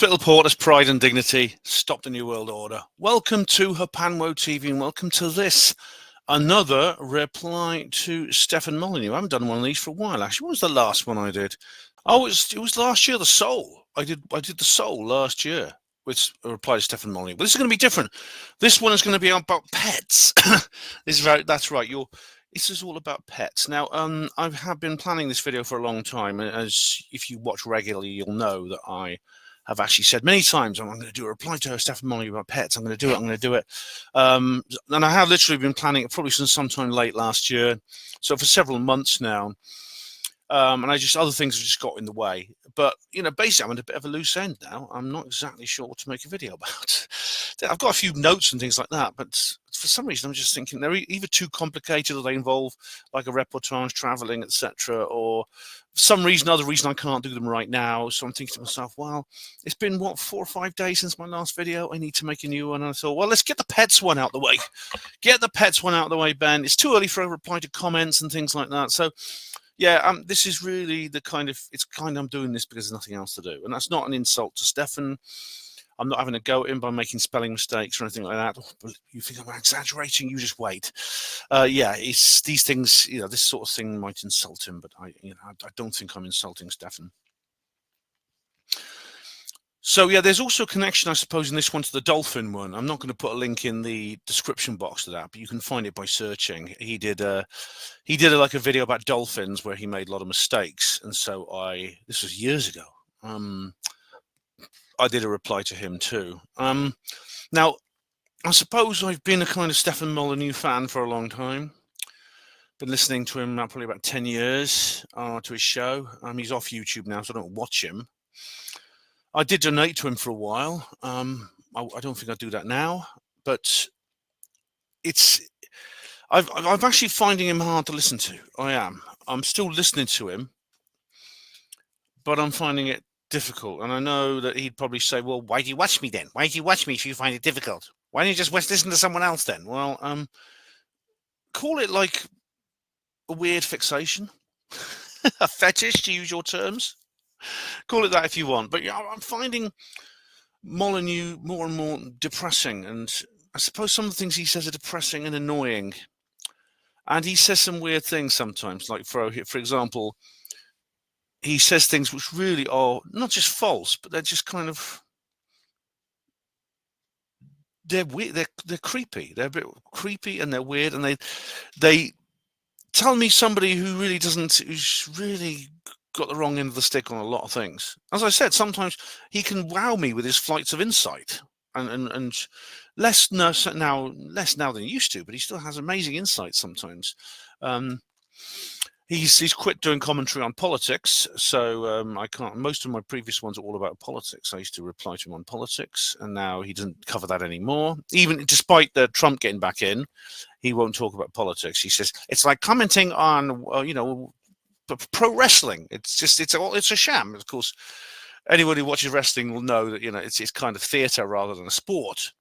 Hospital Porter's pride and dignity. Stop the New World Order. Welcome to Hapanwo TV and welcome to this. Another reply to Stefan Molyneux. I haven't done one of these for a while, actually. What was the last one I did? Oh, it was last year, The Soul. I did The Soul last year, with a reply to Stefan Molyneux. But this is going to be different. This one is going to be about pets. That's right. This is all about pets. Now, I have been planning this video for a long time. As if you watch regularly, you'll know that I have actually said many times, I'm going to do a reply to Stefan Molyneux about pets. I'm going to do it. And I have literally been planning it probably since sometime late last year. So for several months now. And other things have just got in the way. But, basically I'm at a bit of a loose end now. I'm not exactly sure what to make a video about. I've got a few notes and things like that, but for some reason I'm just thinking they're either too complicated or they involve like a reportage, traveling, etc. Or for some reason, other reason I can't do them right now. So I'm thinking to myself, well, it's been, 4 or 5 days since my last video. I need to make a new one. And I thought, well, let's get the pets one out the way. Get the pets one out the way, Ben. It's too early for a reply to comments and things like that. So yeah, this is really I'm doing this because there's nothing else to do. And that's not an insult to Stefan. I'm not having a go at him by making spelling mistakes or anything like that. Oh, you think I'm exaggerating? You just wait. Yeah, it's these things, this sort of thing might insult him, but I don't think I'm insulting Stefan. So yeah, there's also a connection, I suppose, in this one to the dolphin one. I'm not going to put a link in the description box to that, but you can find it by searching. He did like a video about dolphins where he made a lot of mistakes, and so this was years ago. I did a reply to him too. Now, I suppose I've been a kind of Stefan Molyneux fan for a long time. Been listening to him probably about 10 years to his show. He's off YouTube now, so I don't watch him. I did donate to him for a while. I don't think I'd do that now, but I'm actually finding him hard to listen to. I'm still listening to him, but I'm finding it difficult. And I know that he'd probably say, well, why do you watch me then? Why do you watch me if you find it difficult? Why don't you just listen to someone else then? Well, call it like a weird fixation, a fetish, to use your terms. Call it that if you want. But I'm finding Molyneux more and more depressing. And I suppose some of the things he says are depressing and annoying. And he says some weird things sometimes. Like, for example, he says things which really are not just false, but they're just kind of, they're weird. They're creepy. They're a bit creepy and they're weird. And they tell me somebody who's really got the wrong end of the stick on a lot of things. As I said, sometimes he can wow me with his flights of insight, and less now than he used to, but he still has amazing insight sometimes. He's quit doing commentary on politics, so I can't. Most of my previous ones are all about politics. I used to reply to him on politics, and now he doesn't cover that anymore. Even despite the Trump getting back in, he won't talk about politics. He says it's like commenting on, pro wrestling. It's a sham. Of course, anybody who watches wrestling will know that it's kind of theatre rather than a sport.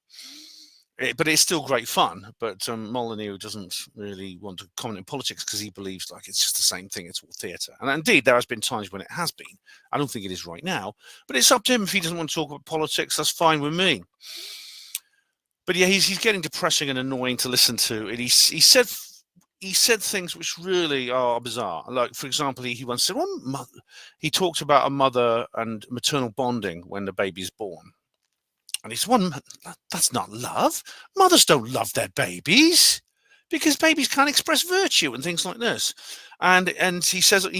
But it's still great fun. But Molyneux doesn't really want to comment on politics because he believes like it's just the same thing. It's all theatre. And indeed, there has been times when it has been. I don't think it is right now. But it's up to him. If he doesn't want to talk about politics, that's fine with me. But yeah, he's getting depressing and annoying to listen to. And he said things which really are bizarre. Like, for example, he once said, he talked about a mother and maternal bonding when the baby is born. And he said, that's not love. Mothers don't love their babies because babies can't express virtue and things like this. And he says a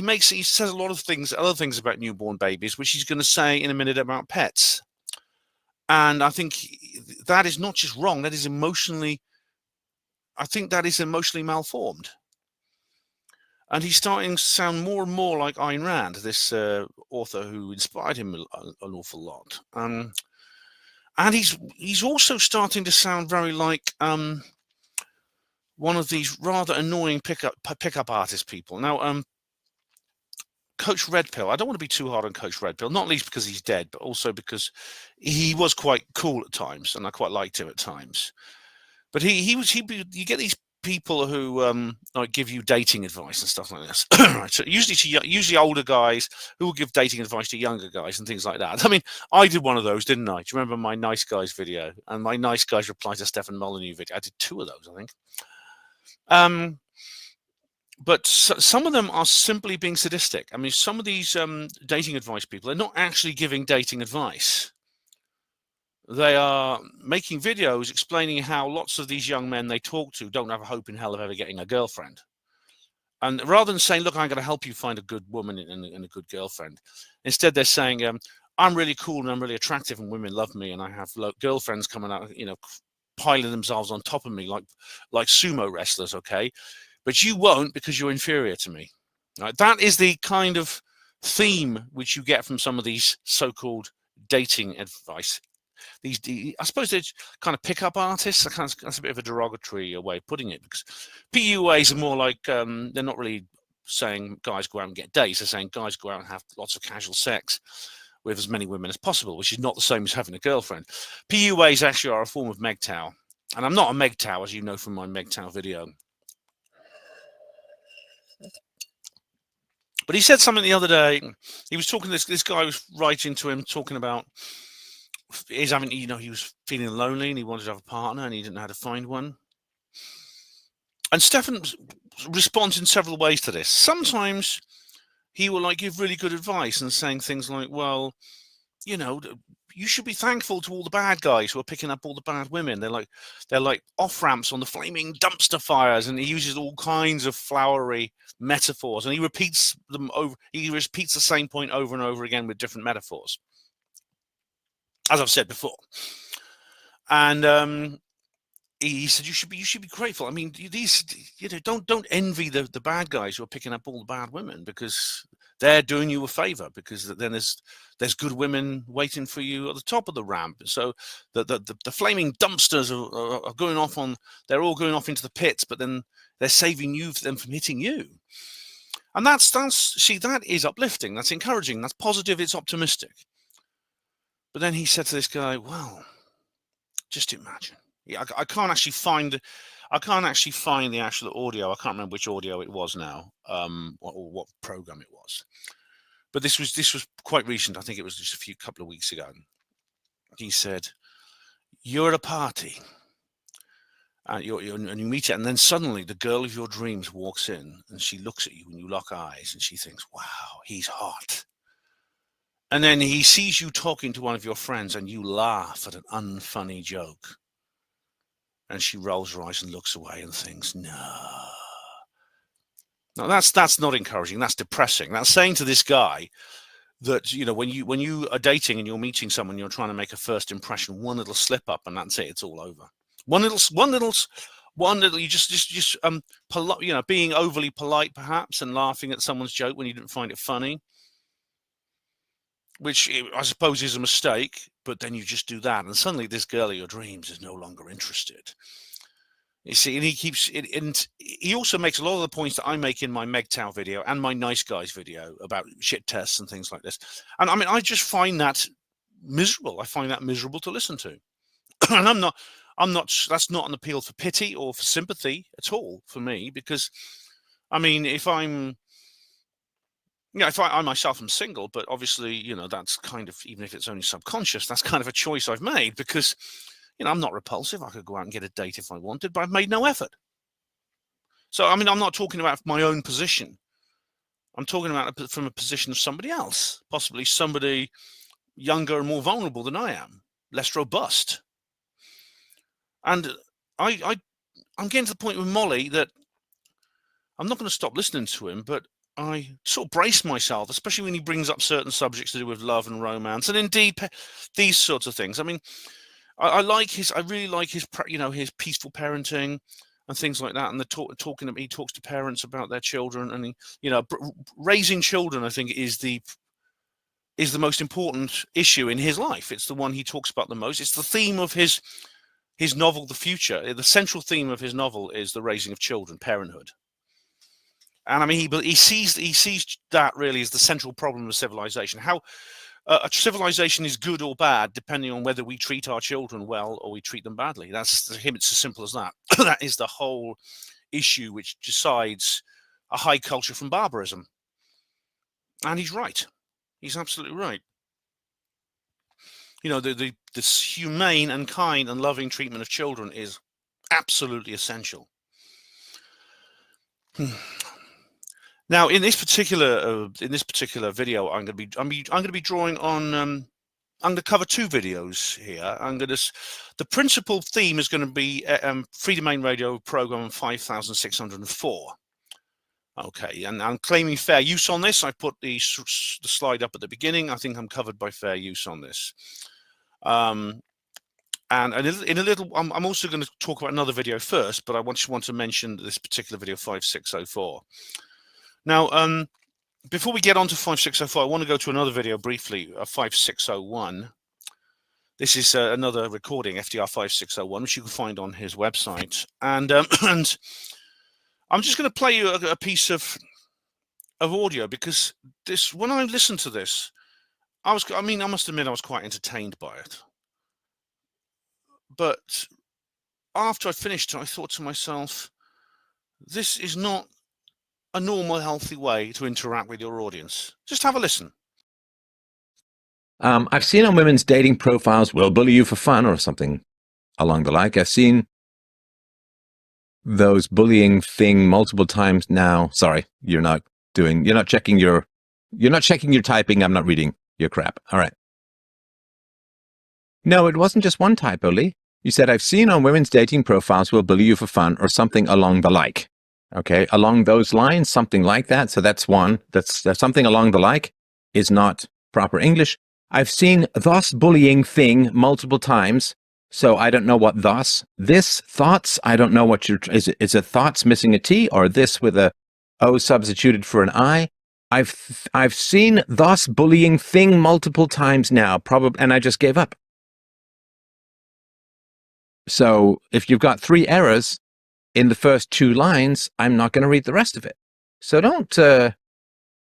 lot of other things about newborn babies, which he's going to say in a minute about pets. And I think that is not just wrong, that is emotionally malformed. And he's starting to sound more and more like Ayn Rand, this author who inspired him an awful lot. And he's also starting to sound very like one of these rather annoying pickup artist people. Now, Coach Red Pill. I don't want to be too hard on Coach Red Pill, not least because he's dead, but also because he was quite cool at times, and I quite liked him at times. But you get these people who like give you dating advice and stuff like this. Right, so usually older guys who will give dating advice to younger guys and things like that. I mean, I did one of those, didn't I? Do you remember my nice guys video and my nice guys reply to Stefan Molyneux video? I did 2 of those, I think. But some of them are simply being sadistic. I mean, some of these dating advice people are not actually giving dating advice. They are making videos explaining how lots of these young men they talk to don't have a hope in hell of ever getting a girlfriend. And rather than saying, look, I'm going to help you find a good woman and a good girlfriend, instead they're saying, I'm really cool and I'm really attractive and women love me and I have girlfriends coming out, piling themselves on top of me like sumo wrestlers, okay? But you won't because you're inferior to me. Right? That is the kind of theme which you get from some of these so-called dating advice. I suppose they're kind of pickup artists. That's a bit of a derogatory way of putting it, because PUAs are more like they're not really saying guys go out and get dates. They're saying guys go out and have lots of casual sex with as many women as possible, which is not the same as having a girlfriend. PUAs actually are a form of MGTOW, and I'm not a MGTOW, as you know from my MGTOW video. But he said something the other day. He was talking. This guy was writing to him, talking about he was feeling lonely and he wanted to have a partner and he didn't know how to find one. And Stefan responds in several ways to this. Sometimes he will give really good advice and saying things like, well, you should be thankful to all the bad guys who are picking up all the bad women. They're like off ramps on the flaming dumpster fires, and he uses all kinds of flowery metaphors, and he repeats them over. He repeats the same point over and over again with different metaphors, as I've said before. And he said you should be grateful. I mean, don't envy the bad guys who are picking up all the bad women, because they're doing you a favor, because then there's good women waiting for you at the top of the ramp. So the flaming dumpsters are going off they're all going off into the pits, but then they're saving them from hitting you. And that is uplifting, that's encouraging, that's positive, it's optimistic. But then he said to this guy, well, just imagine. Yeah, I can't actually find the actual audio. I can't remember which audio it was now, or what program it was. But this was quite recent. I think it was just a couple of weeks ago. He said, "You're at a party, and you meet it, and then suddenly the girl of your dreams walks in, and she looks at you, and you lock eyes, and she thinks, wow, he's hot. And then he sees you talking to one of your friends, and you laugh at an unfunny joke. And she rolls her eyes and looks away and thinks, no." Now that's not encouraging. That's depressing. That's saying to this guy that when you are dating and you're meeting someone, you're trying to make a first impression. One little slip up and that's it. It's all over. One little. You just being overly polite perhaps and laughing at someone's joke when you didn't find it funny, which I suppose is a mistake, but then you just do that, and suddenly this girl of your dreams is no longer interested. You see, and and he also makes a lot of the points that I make in my MGTOW video and my Nice Guys video about shit tests and things like this. And I mean, I just find that miserable. I find that miserable to listen to. And that's not an appeal for pity or for sympathy at all for me, because, I mean, if I myself am single, but obviously, that's kind of, even if it's only subconscious, that's kind of a choice I've made, because, I'm not repulsive. I could go out and get a date if I wanted, but I've made no effort. So, I mean, I'm not talking about my own position. I'm talking about it from a position of somebody else, possibly somebody younger and more vulnerable than I am, less robust. And I'm getting to the point with Molly that I'm not going to stop listening to him, but I sort of brace myself, especially when he brings up certain subjects to do with love and romance, and indeed these sorts of things. I mean, I really like his peaceful parenting and things like that, and he talks to parents about their children, and raising children, I think, is the most important issue in his life. It's the one he talks about the most. It's the theme of his novel, The Future. The central theme of his novel is the raising of children, parenthood. And I mean, he sees that really as the central problem of civilization. How a civilization is good or bad depending on whether we treat our children well or we treat them badly. That's to him, it's as simple as that. That is the whole issue which decides a high culture from barbarism. And he's right. He's absolutely right. You know, this humane and kind and loving treatment of children is absolutely essential. Now, in this particular video, I'm going to be drawing on. I'm going to cover two videos here. The principal theme is going to be Freedomain radio program 5604. Okay, and I'm claiming fair use on this. I put the slide up at the beginning. I think I'm covered by fair use on this. And in a little, I'm also going to talk about another video first, but I want to mention this particular video 5604. Now, before we get on to 5604, I want to go to another video briefly, 5601. This is another recording, FDR 5601, which you can find on his website. And and I'm just going to play you a piece of audio, because this, when I listened to this, I must admit I was quite entertained by it. But after I finished it, I thought to myself, this is not a normal, healthy way to interact with your audience. Just have a listen. I've seen on women's dating profiles, we'll bully you for fun or something along the like. I've seen those bullying thing multiple times now. Sorry, you're not checking your typing. I'm not reading your crap. All right. No, it wasn't just one typo, Lee. You said, I've seen on women's dating profiles, we'll bully you for fun or something along the like. Okay, along those lines, something like that. So that's one. That's something along the like is not proper English. I've seen thus bullying thing multiple times. So I don't know what thus. This thoughts, I don't know what is it thoughts missing a T, or this with a O substituted for an I? I've seen thus bullying thing multiple times now, probably, and I just gave up. So if you've got 3 errors in the first 2 lines, I'm not going to read the rest of it. So don't,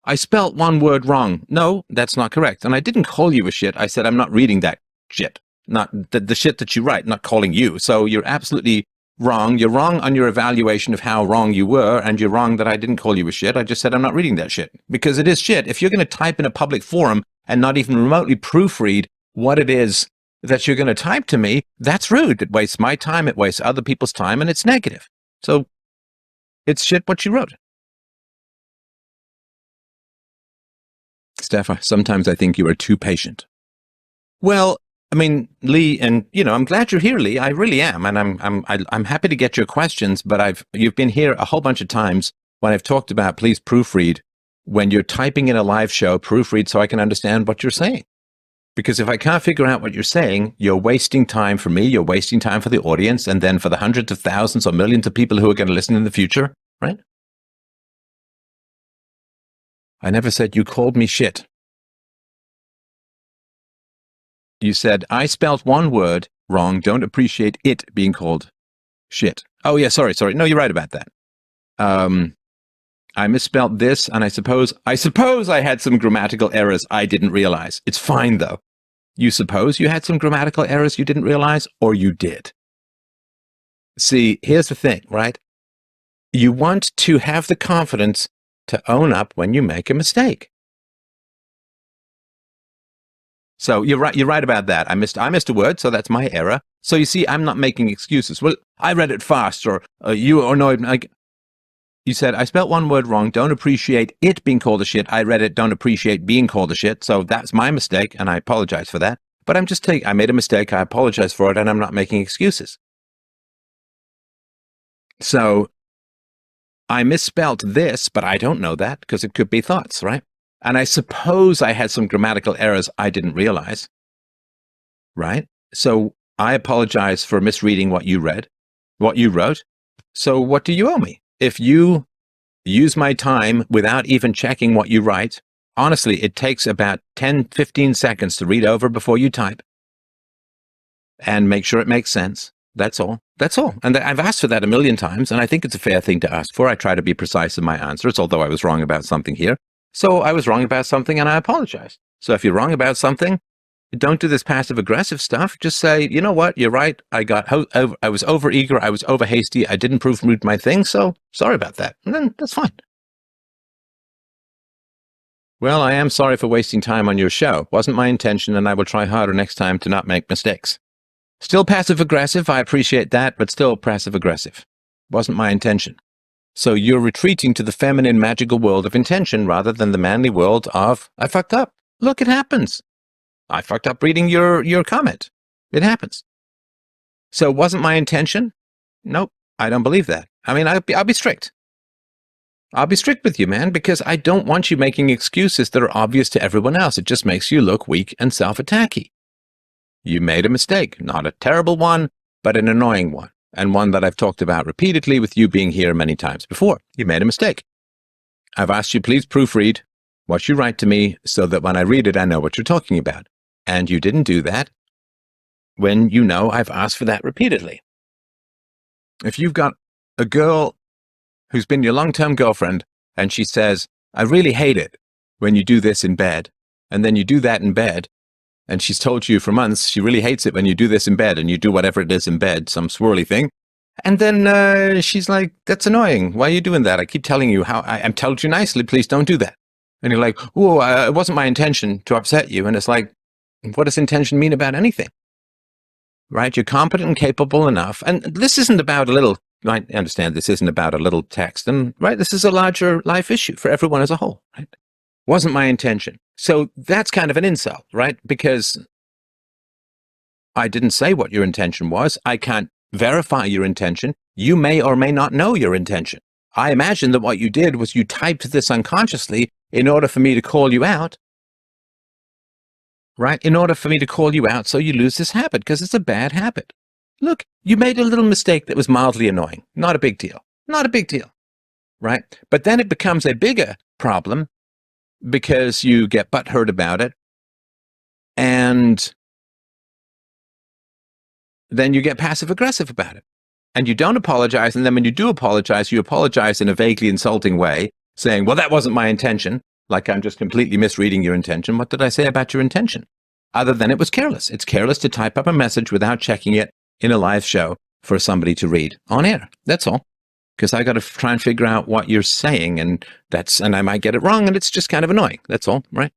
I spelt one word wrong. No, that's not correct. And I didn't call you a shit. I said, I'm not reading that shit. Not the shit that you write, not calling you. So you're absolutely wrong. You're wrong on your evaluation of how wrong you were, and you're wrong that I didn't call you a shit. I just said I'm not reading that shit, because it is shit. If you're going to type in a public forum and not even remotely proofread what it is that you're going to type to me, that's rude. It wastes my time, it wastes other people's time, and it's negative. So it's shit what you wrote. Stefan, sometimes I think you are too patient. Well, I mean, Lee, and I'm glad you're here, Lee. I really am, and I'm happy to get your questions. But you've been here a whole bunch of times when I've talked about please proofread when you're typing in a live show. Proofread so I can understand what you're saying. Because if I can't figure out what you're saying, you're wasting time for me. You're wasting time for the audience, and then for the hundreds of thousands or millions of people who are going to listen in the future, right? I never said you called me shit. You said, I spelt one word wrong, don't appreciate it being called shit. Oh, yeah, sorry. No, you're right about that. I misspelled this, and I suppose I had some grammatical errors I didn't realize. It's fine, though. You suppose you had some grammatical errors you didn't realize, or you did? See, here's the thing, right? You want to have the confidence to own up when you make a mistake. So you're right about that. I missed a word, so that's my error. So you see, I'm not making excuses. Well, I read it fast, or you annoyed me. You said, I spelt one word wrong, don't appreciate it being called a shit. I read it, don't appreciate being called a shit. So that's my mistake, and I apologize for that. But I made a mistake, I apologize for it, and I'm not making excuses. So I misspelt this, but I don't know that, because it could be thoughts, right? And I suppose I had some grammatical errors I didn't realize, right? So I apologize for misreading what you wrote. So what do you owe me? If you use my time without even checking what you write, honestly, it takes about 10, 15 seconds to read over before you type and make sure it makes sense. That's all. That's all. And I've asked for that a million times, and I think it's a fair thing to ask for. I try to be precise in my answers, although I was wrong about something here. So I was wrong about something and I apologize. So if you're wrong about something, don't do this passive aggressive stuff. Just say, you know what, you're right. I was over eager. I was over hasty. I didn't proofread my thing. So sorry about that. And then that's fine. Well, I am sorry for wasting time on your show. Wasn't my intention, and I will try harder next time to not make mistakes. Still passive aggressive. I appreciate that, but still passive aggressive. Wasn't my intention. So you're retreating to the feminine magical world of intention rather than the manly world of, I fucked up. Look, it happens. I fucked up reading your comment. It happens. So it wasn't my intention? Nope, I don't believe that. I mean, I'll be strict. I'll be strict with you, man, because I don't want you making excuses that are obvious to everyone else. It just makes you look weak and self-attacky. You made a mistake, not a terrible one, but an annoying one, and one that I've talked about repeatedly with you being here many times before. You made a mistake. I've asked you please proofread what you write to me so that when I read it, I know what you're talking about. And you didn't do that when you know I've asked for that repeatedly. If you've got a girl who's been your long-term girlfriend and she says, I really hate it when you do this in bed, and then you do that in bed, and she's told you for months she really hates it when you do this in bed and you do whatever it is in bed, some swirly thing, and then she's like, that's annoying. Why are you doing that? I keep telling you how I'm telling you nicely, please don't do that. And you're like, oh, it wasn't my intention to upset you. And it's like, what does intention mean about anything? Right? You're competent and capable enough. And this isn't about a little, I understand this isn't about a little text. And right, this is a larger life issue for everyone as a whole. Right? Wasn't my intention. So that's kind of an insult, right? Because I didn't say what your intention was. I can't verify your intention. You may or may not know your intention. I imagine that what you did was you typed this unconsciously in order for me to call you out, right? In order for me to call you out so you lose this habit, because it's a bad habit. Look, you made a little mistake that was mildly annoying. Not a big deal. Not a big deal, right? But then it becomes a bigger problem because you get butthurt about it, and then you get passive-aggressive about it. And you don't apologize, and then when you do apologize, you apologize in a vaguely insulting way, saying, well, that wasn't my intention, like I'm just completely misreading your intention. What did I say about your intention? Other than it was careless. It's careless to type up a message without checking it in a live show for somebody to read on air. That's all. Because I got to try and figure out what you're saying, and I might get it wrong, and it's just kind of annoying. That's all, right?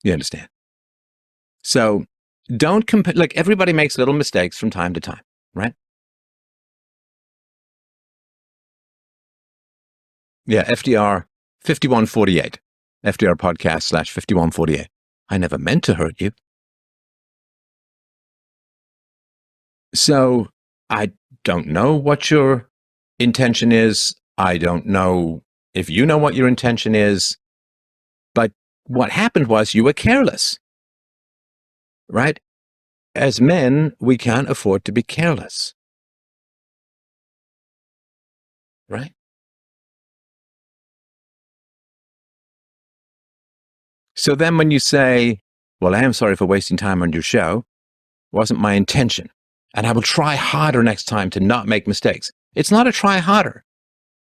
You understand? So don't compare. Like, everybody makes little mistakes from time to time, right? Yeah, FDR 5148. FDR podcast / 5148. I never meant to hurt you. So I don't know what your intention is. I don't know if you know what your intention is. But what happened was you were careless, right? As men, we can't afford to be careless, right? So then when you say, well, I am sorry for wasting time on your show, wasn't my intention, and I will try harder next time to not make mistakes. It's not a try harder,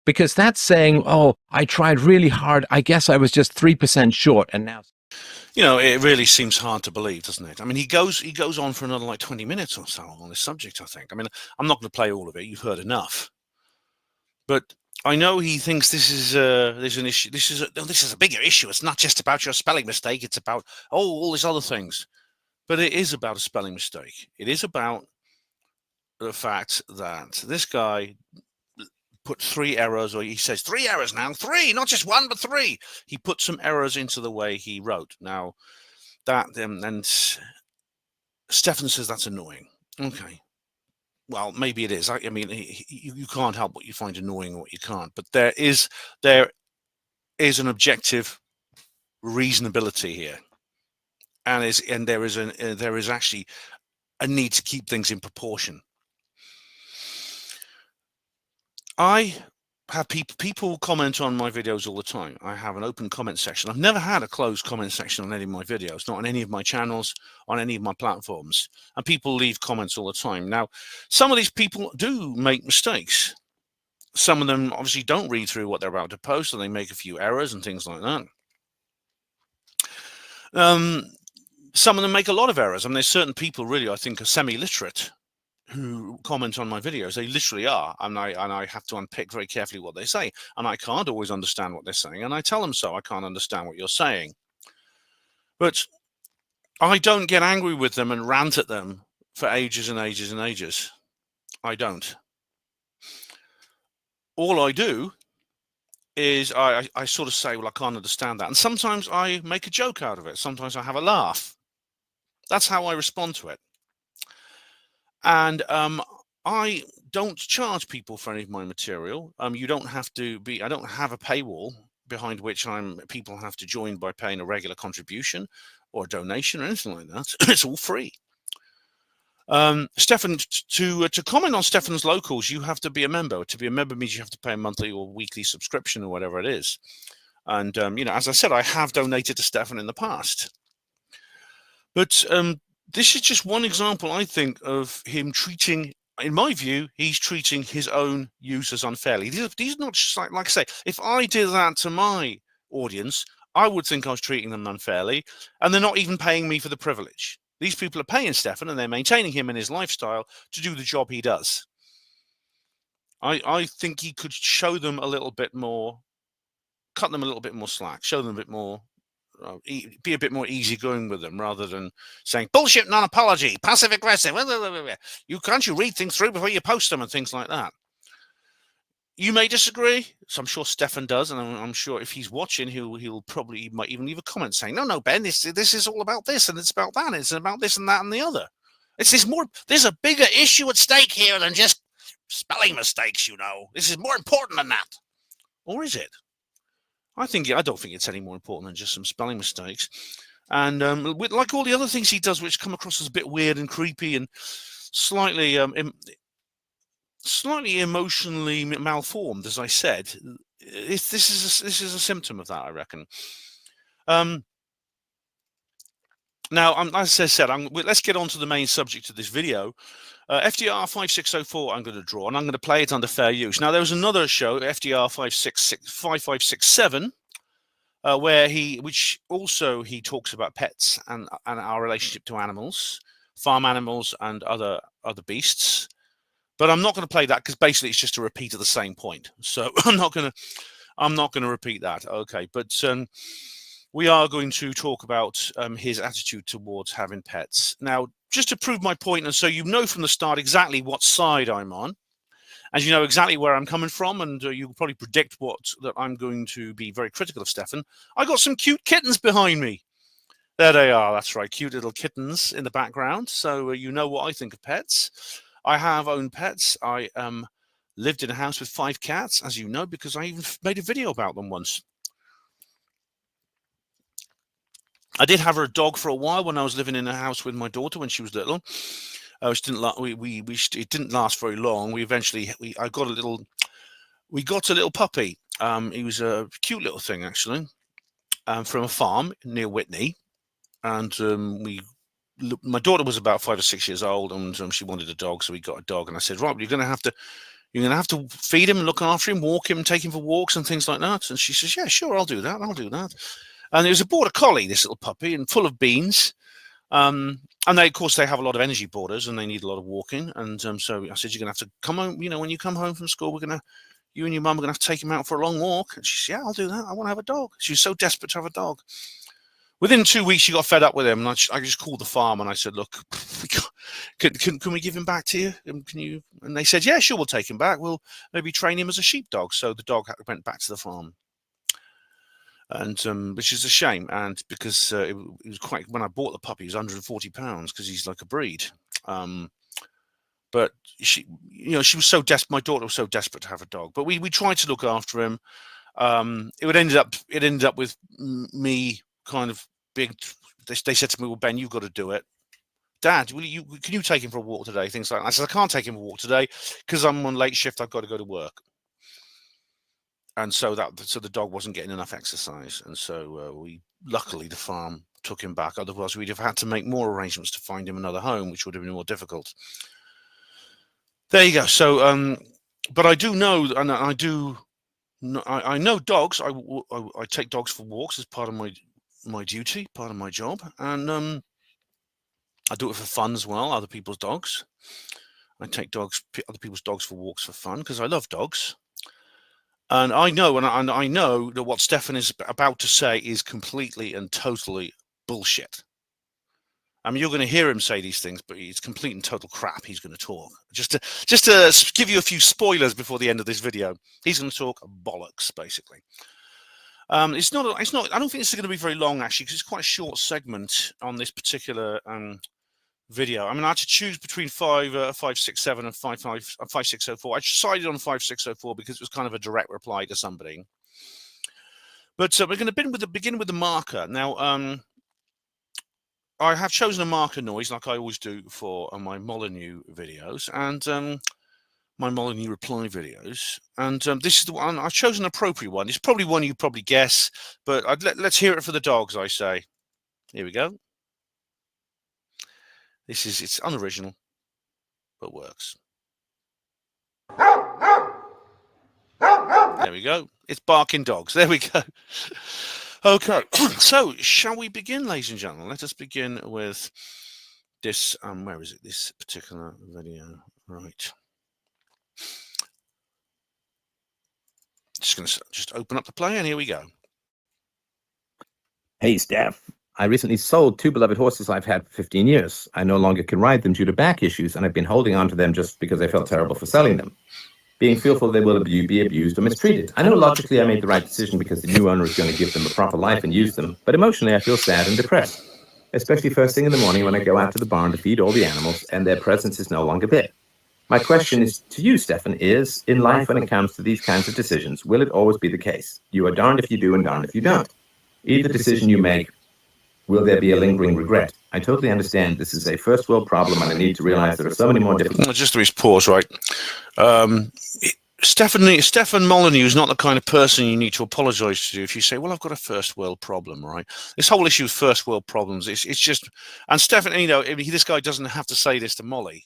because that's saying, oh, I tried really hard. I guess I was just 3% short, and now. You know, it really seems hard to believe, doesn't it? I mean, he goes on for another like 20 minutes or so on this subject, I think. I mean, I'm not going to play all of it. You've heard enough. But I know he thinks this is an issue. This is a bigger issue. It's not just about your spelling mistake. It's about all these other things. But it is about a spelling mistake. It is about the fact that this guy put 3 errors, or he says 3 errors now, 3, not just 1, but 3. He put some errors into the way he wrote. Now, that and Stefan says that's annoying. Okay. Well, maybe it is. I mean, you can't help what you find annoying or what you can't. But there is an objective reasonability here, and there is actually a need to keep things in proportion. I have people comment on my videos all the time. I have an open comment section. I've never had a closed comment section on any of my videos, not on any of my channels, on any of my platforms. And people leave comments all the time. Now, some of these people do make mistakes. Some of them obviously don't read through what they're about to post, and they make a few errors and things like that. Some of them make a lot of errors. I mean, there's certain people really, I think, are semi-literate who comment on my videos. They literally are, and I have to unpick very carefully what they say, and I can't always understand what they're saying, and I tell them so. I can't understand what you're saying, but I don't get angry with them and rant at them for ages and ages and ages. I don't. All I do is I sort of say, well, I can't understand that, and sometimes I make a joke out of it. Sometimes I have a laugh. That's how I respond to it. And I don't charge people for any of my material. You don't have to be. I don't have a paywall behind which people have to join by paying a regular contribution or a donation or anything like that. It's all free. Stefan, to comment on Stefan's locals, you have to be a member. To be a member means you have to pay a monthly or weekly subscription or whatever it is. And as I said, I have donated to Stefan in the past. But this is just one example, I think, of him treating, in my view, he's treating his own users unfairly. These are not just like I say, if I did that to my audience, I would think I was treating them unfairly, and they're not even paying me for the privilege. These people are paying Stefan, and they're maintaining him in his lifestyle to do the job he does. I think he could show them a little bit more, cut them a little bit more slack, show them a bit more, be a bit more easygoing with them rather than saying bullshit non-apology, passive aggressive. Can't you read things through before you post them and things like that? You may disagree, so I'm sure Stefan does, and I'm sure if he's watching, he might even leave a comment saying, "No, Ben, this is all about this, and it's about that, and it's about this and that and the other. There's a bigger issue at stake here than just spelling mistakes. This is more important than that." Or is it? I don't think it's any more important than just some spelling mistakes. And like all the other things he does, which come across as a bit weird and creepy and slightly emotionally malformed, as I said, this is a symptom of that, I reckon. Now, as I said, let's get on to the main subject of this video. FDR 5604 I'm going to draw, and I'm going to play it under fair use. Now, there was another show, FDR 5567, where he talks about pets and our relationship to animals, farm animals and other beasts. But I'm not going to play that because basically it's just a repeat of the same point. So I'm not going to repeat that. Okay, but we are going to talk about his attitude towards having pets. Now, just to prove my point, and so you know from the start exactly what side I'm on, as you know exactly where I'm coming from, and you'll probably predict that I'm going to be very critical of Stefan. I got some cute kittens behind me. There they are. That's right, cute little kittens in the background. So you know what I think of pets. I have owned pets. I lived in a house with 5 cats, as you know, because I even made a video about them once. I did have a dog for a while when I was living in a house with my daughter when she was little. Which didn't it didn't last very long. We got a little puppy. He was a cute little thing actually, from a farm near Whitney, and my daughter was about 5 or 6 years old, and she wanted a dog, so we got a dog. And I said, right, you're going to have to feed him, look after him, walk him, take him for walks and things like that. And she says, yeah, sure, I'll do that. And it was a border collie, this little puppy, and full of beans. And of course, they have a lot of energy borders, and they need a lot of walking. And so I said, you're going to have to come home. When you come home from school, you and your mum are going to have to take him out for a long walk. And she said, yeah, I'll do that. I want to have a dog. She was so desperate to have a dog. Within 2 weeks, she got fed up with him, and I just called the farm and I said, look, can we give him back to you? And they said, yeah, sure, we'll take him back. We'll maybe train him as a sheepdog. So the dog went back to the farm. And which is a shame, and because it was quite, when I bought the puppy, it was £140 because he's like a breed. But she was so desperate. My daughter was so desperate to have a dog, but we tried to look after him. It ended up with me kind of being. They said to me, "Well, Ben, you've got to do it. Dad, can you take him for a walk today?" Things like that. I said, "I can't take him for a walk today because I'm on late shift. I've got to go to work." And so the dog wasn't getting enough exercise, and so luckily the farm took him back. Otherwise, we'd have had to make more arrangements to find him another home, which would have been more difficult. There you go. So, but I do know, and I know dogs. I take dogs for walks as part of my my duty, part of my job, and I do it for fun as well. Other people's dogs. I take other people's dogs for walks for fun because I love dogs. And I know, and I know that what Stefan is about to say is completely and totally bullshit. I mean, you're going to hear him say these things, but it's complete and total crap. He's going to talk. Just to give you a few spoilers before the end of this video, he's going to talk bollocks, basically. It's not. I don't think this is going to be very long, actually, because it's quite a short segment on this particular video. I mean, I had to choose between 567 and 5604. I decided on 5604 because it was kind of a direct reply to somebody. But we're going to begin with the marker now. I have chosen a marker noise, like I always do for my Molyneux videos and my Molyneux reply videos. And this is the one I've chosen, an appropriate one. It's probably one you probably guess, but let's hear it for the dogs. I say, here we go. It's unoriginal, but works. There we go. It's barking dogs. There we go. Okay, so shall we begin, ladies and gentlemen? Let us begin with this. Where is it? This particular video, right? Just going to open up the player, and here we go. Hey, Steph. I recently sold 2 beloved horses I've had for 15 years. I no longer can ride them due to back issues, and I've been holding on to them just because I felt terrible for selling them, being fearful they will be abused or mistreated. I know logically I made the right decision because the new owner is going to give them a proper life and use them, but emotionally I feel sad and depressed, especially first thing in the morning when I go out to the barn to feed all the animals and their presence is no longer there. My question is to you, Stefan, is, in life when it comes to these kinds of decisions, will it always be the case? You are darned if you do and darned if you don't. Either decision you make, will there be a lingering regret? I totally understand this is a first world problem and I need to realize there are so many more difficult... Just to pause, right? Stefan Molyneux is not the kind of person you need to apologize to if you say, well, I've got a first world problem, right? This whole issue of first world problems, it's just... And Stefan, you know, this guy doesn't have to say this to Molly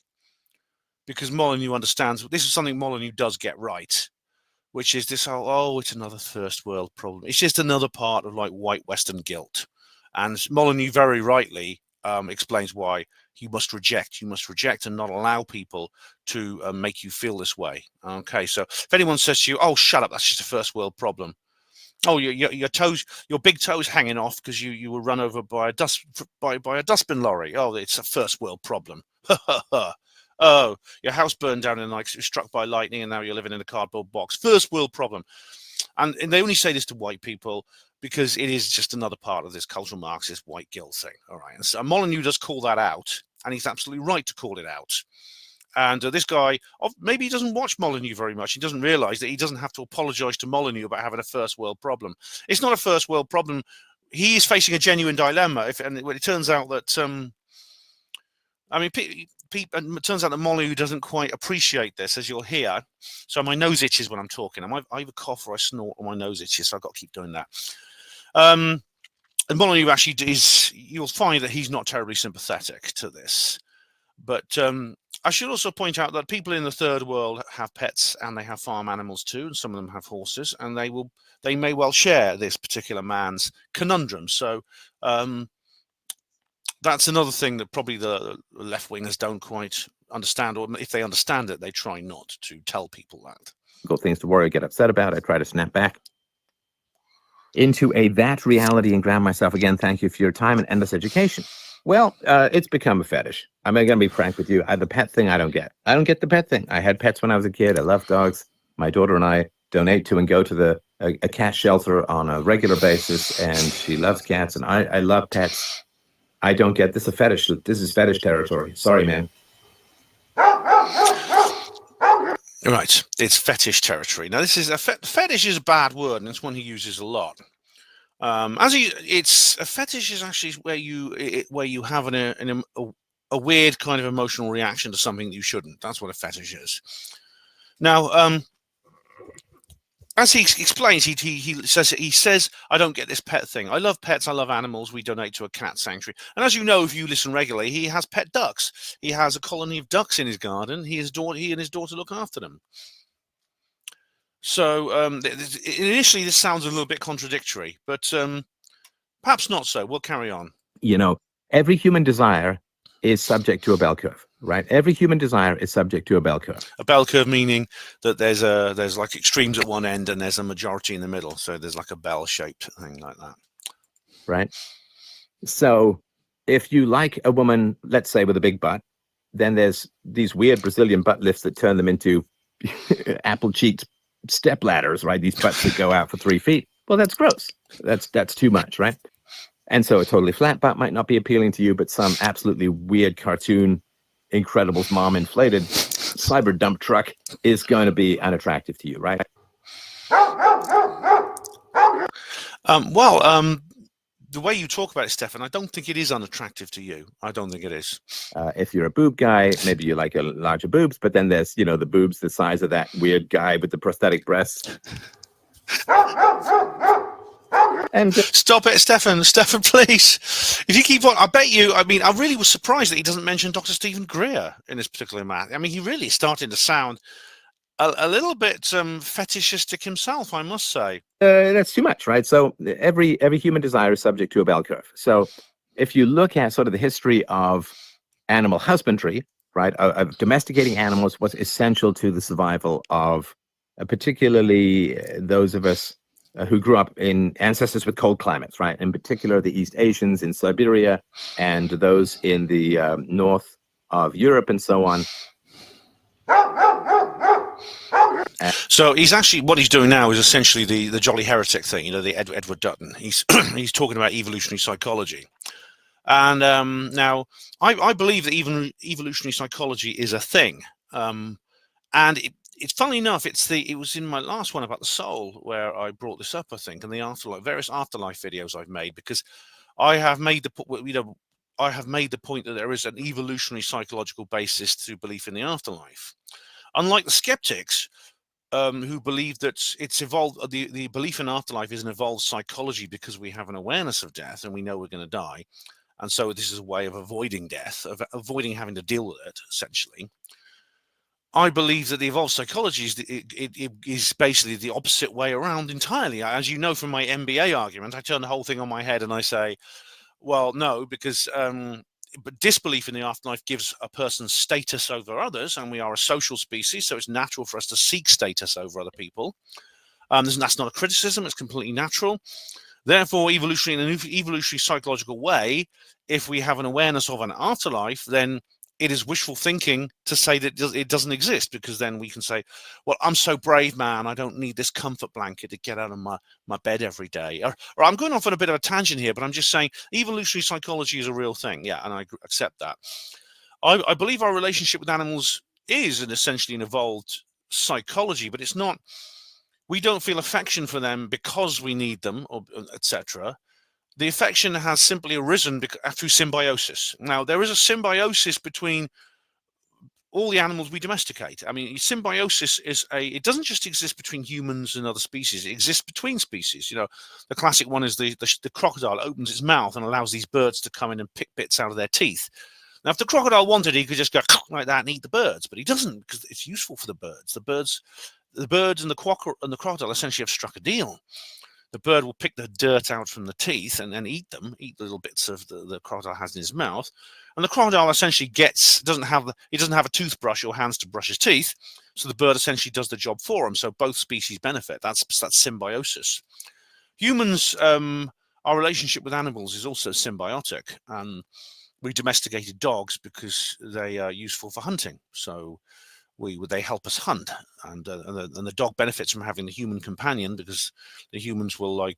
because Molyneux understands. This is something Molyneux does get right, which is this whole, oh, it's another first world problem. It's just another part of like white Western guilt. And Molyneux very rightly explains why you must reject and not allow people to make you feel this way. Okay, so if anyone says to you, oh, shut up, that's just a first world problem. Oh, your toes, your big toes hanging off because you were run over by a dustbin lorry. Oh, it's a first world problem. Oh, your house burned down and like struck by lightning and now you're living in a cardboard box. First world problem. And they only say this to white people because it is just another part of this cultural Marxist white guilt thing. All right. And so Molyneux does call that out, and he's absolutely right to call it out. And this guy, maybe he doesn't watch Molyneux very much. He doesn't realize that he doesn't have to apologize to Molyneux about having a first world problem. It's not a first world problem. He is facing a genuine dilemma. And it turns out that, I mean, it turns out that Molyneux doesn't quite appreciate this, as you'll hear. So my nose itches when I'm talking. I either cough or I snort, or my nose itches. So I've got to keep doing that. And Molyneux actually is. You'll find that he's not terribly sympathetic to this. But I should also point out that people in the third world have pets and they have farm animals too, and some of them have horses, and they may well share this particular man's conundrum. So that's another thing that probably the left-wingers don't quite understand, or if they understand it, they try not to tell people that. Difficult things to worry, get upset about. I try to snap back into that reality and ground myself again. Thank you for your time and endless education. Well, it's become a fetish. I'm going to be frank with you. The pet thing, I don't get. I don't get the pet thing. I had pets when I was a kid. I love dogs. My daughter and I donate to and go to a cat shelter on a regular basis, and she loves cats, and I love pets. I don't get this. A fetish. This is fetish territory. Sorry, man. Right, it's fetish territory. Now, this is fetish is a bad word, and it's one he uses a lot. It's a fetish is actually where you have a weird kind of emotional reaction to something that you shouldn't. That's what a fetish is. Now, as he explains, he says, I don't get this pet thing. I love pets. I love animals. We donate to a cat sanctuary. And as you know, if you listen regularly, he has pet ducks. He has a colony of ducks in his garden. He and his daughter look after them. So initially, this sounds a little bit contradictory, but Perhaps not so. We'll carry on. Every human desire is subject to a bell curve, right? Every human desire is subject to a bell curve. A bell curve meaning that there's like extremes at one end and there's a majority in the middle. So there's like a bell-shaped thing like that. Right? So if you like a woman, let's say with a big butt, then there's these weird Brazilian butt lifts that turn them into apple-cheeked step ladders, right? These butts that go out for 3 feet. Well, that's gross. That's too much, right? And so a totally flat butt might not be appealing to you, but some absolutely weird cartoon, Incredibles mom inflated cyber dump truck is going to be unattractive to you, right? The way you talk about it, Stefan, I don't think it is unattractive to you. I don't think it is. If you're a boob guy, maybe you like larger boobs, but then there's, the boobs the size of that weird guy with the prosthetic breasts. And stop it, Stefan, please. If you keep on, I really was surprised that he doesn't mention Dr. Stephen Greer in this particular matter. I mean, he really is starting to sound a little bit fetishistic himself, I must say. That's too much, right? So every human desire is subject to a bell curve. So if you look at sort of the history of animal husbandry, right, of domesticating animals was essential to the survival of particularly those of us who grew up in ancestors with cold climates, right? In particular, the East Asians in Siberia and those in the north of Europe and so on. So he's actually, what he's doing now is essentially the Jolly Heretic thing, the Edward Dutton. He's he's talking about evolutionary psychology. And now, I believe that even evolutionary psychology is a thing. And it's funny enough, it was in my last one about the soul where I brought this up, I think, and the afterlife, various afterlife videos I've made, because I have made the point that there is an evolutionary psychological basis to belief in the afterlife. Unlike the skeptics, who believe that it's evolved, the belief in afterlife is an evolved psychology because we have an awareness of death and we know we're going to die, and so this is a way of avoiding death, of avoiding having to deal with it, essentially. I believe that the evolved psychology is basically the opposite way around entirely. As you know from my MBA argument, I turn the whole thing on my head and I say, well, no, because but disbelief in the afterlife gives a person status over others, and we are a social species, so it's natural for us to seek status over other people. That's not a criticism, it's completely natural. Therefore, in an evolutionary psychological way, if we have an awareness of an afterlife, then it is wishful thinking to say that it doesn't exist, because then we can say, well, I'm so brave, man, I don't need this comfort blanket to get out of my bed every day. Or I'm going off on a bit of a tangent here, but I'm just saying evolutionary psychology is a real thing. Yeah, and I accept that. I believe our relationship with animals is essentially an evolved psychology, but it's not, we don't feel affection for them because we need them, or etc. The affection has simply arisen through symbiosis. Now, there is a symbiosis between all the animals we domesticate. I mean, symbiosis it doesn't just exist between humans and other species. It exists between species. The classic one is the crocodile opens its mouth and allows these birds to come in and pick bits out of their teeth. Now, if the crocodile wanted, he could just go like that and eat the birds, but he doesn't, because it's useful for the birds. The birds and the crocodile essentially have struck a deal. The bird will pick the dirt out from the teeth and then eat the little bits of the crocodile has in his mouth. And the crocodile essentially doesn't have a toothbrush or hands to brush his teeth, so the bird essentially does the job for him. So both species benefit. That's symbiosis. Humans, our relationship with animals is also symbiotic. We domesticated dogs because they are useful for hunting. So they help us hunt, and the dog benefits from having the human companion, because the humans will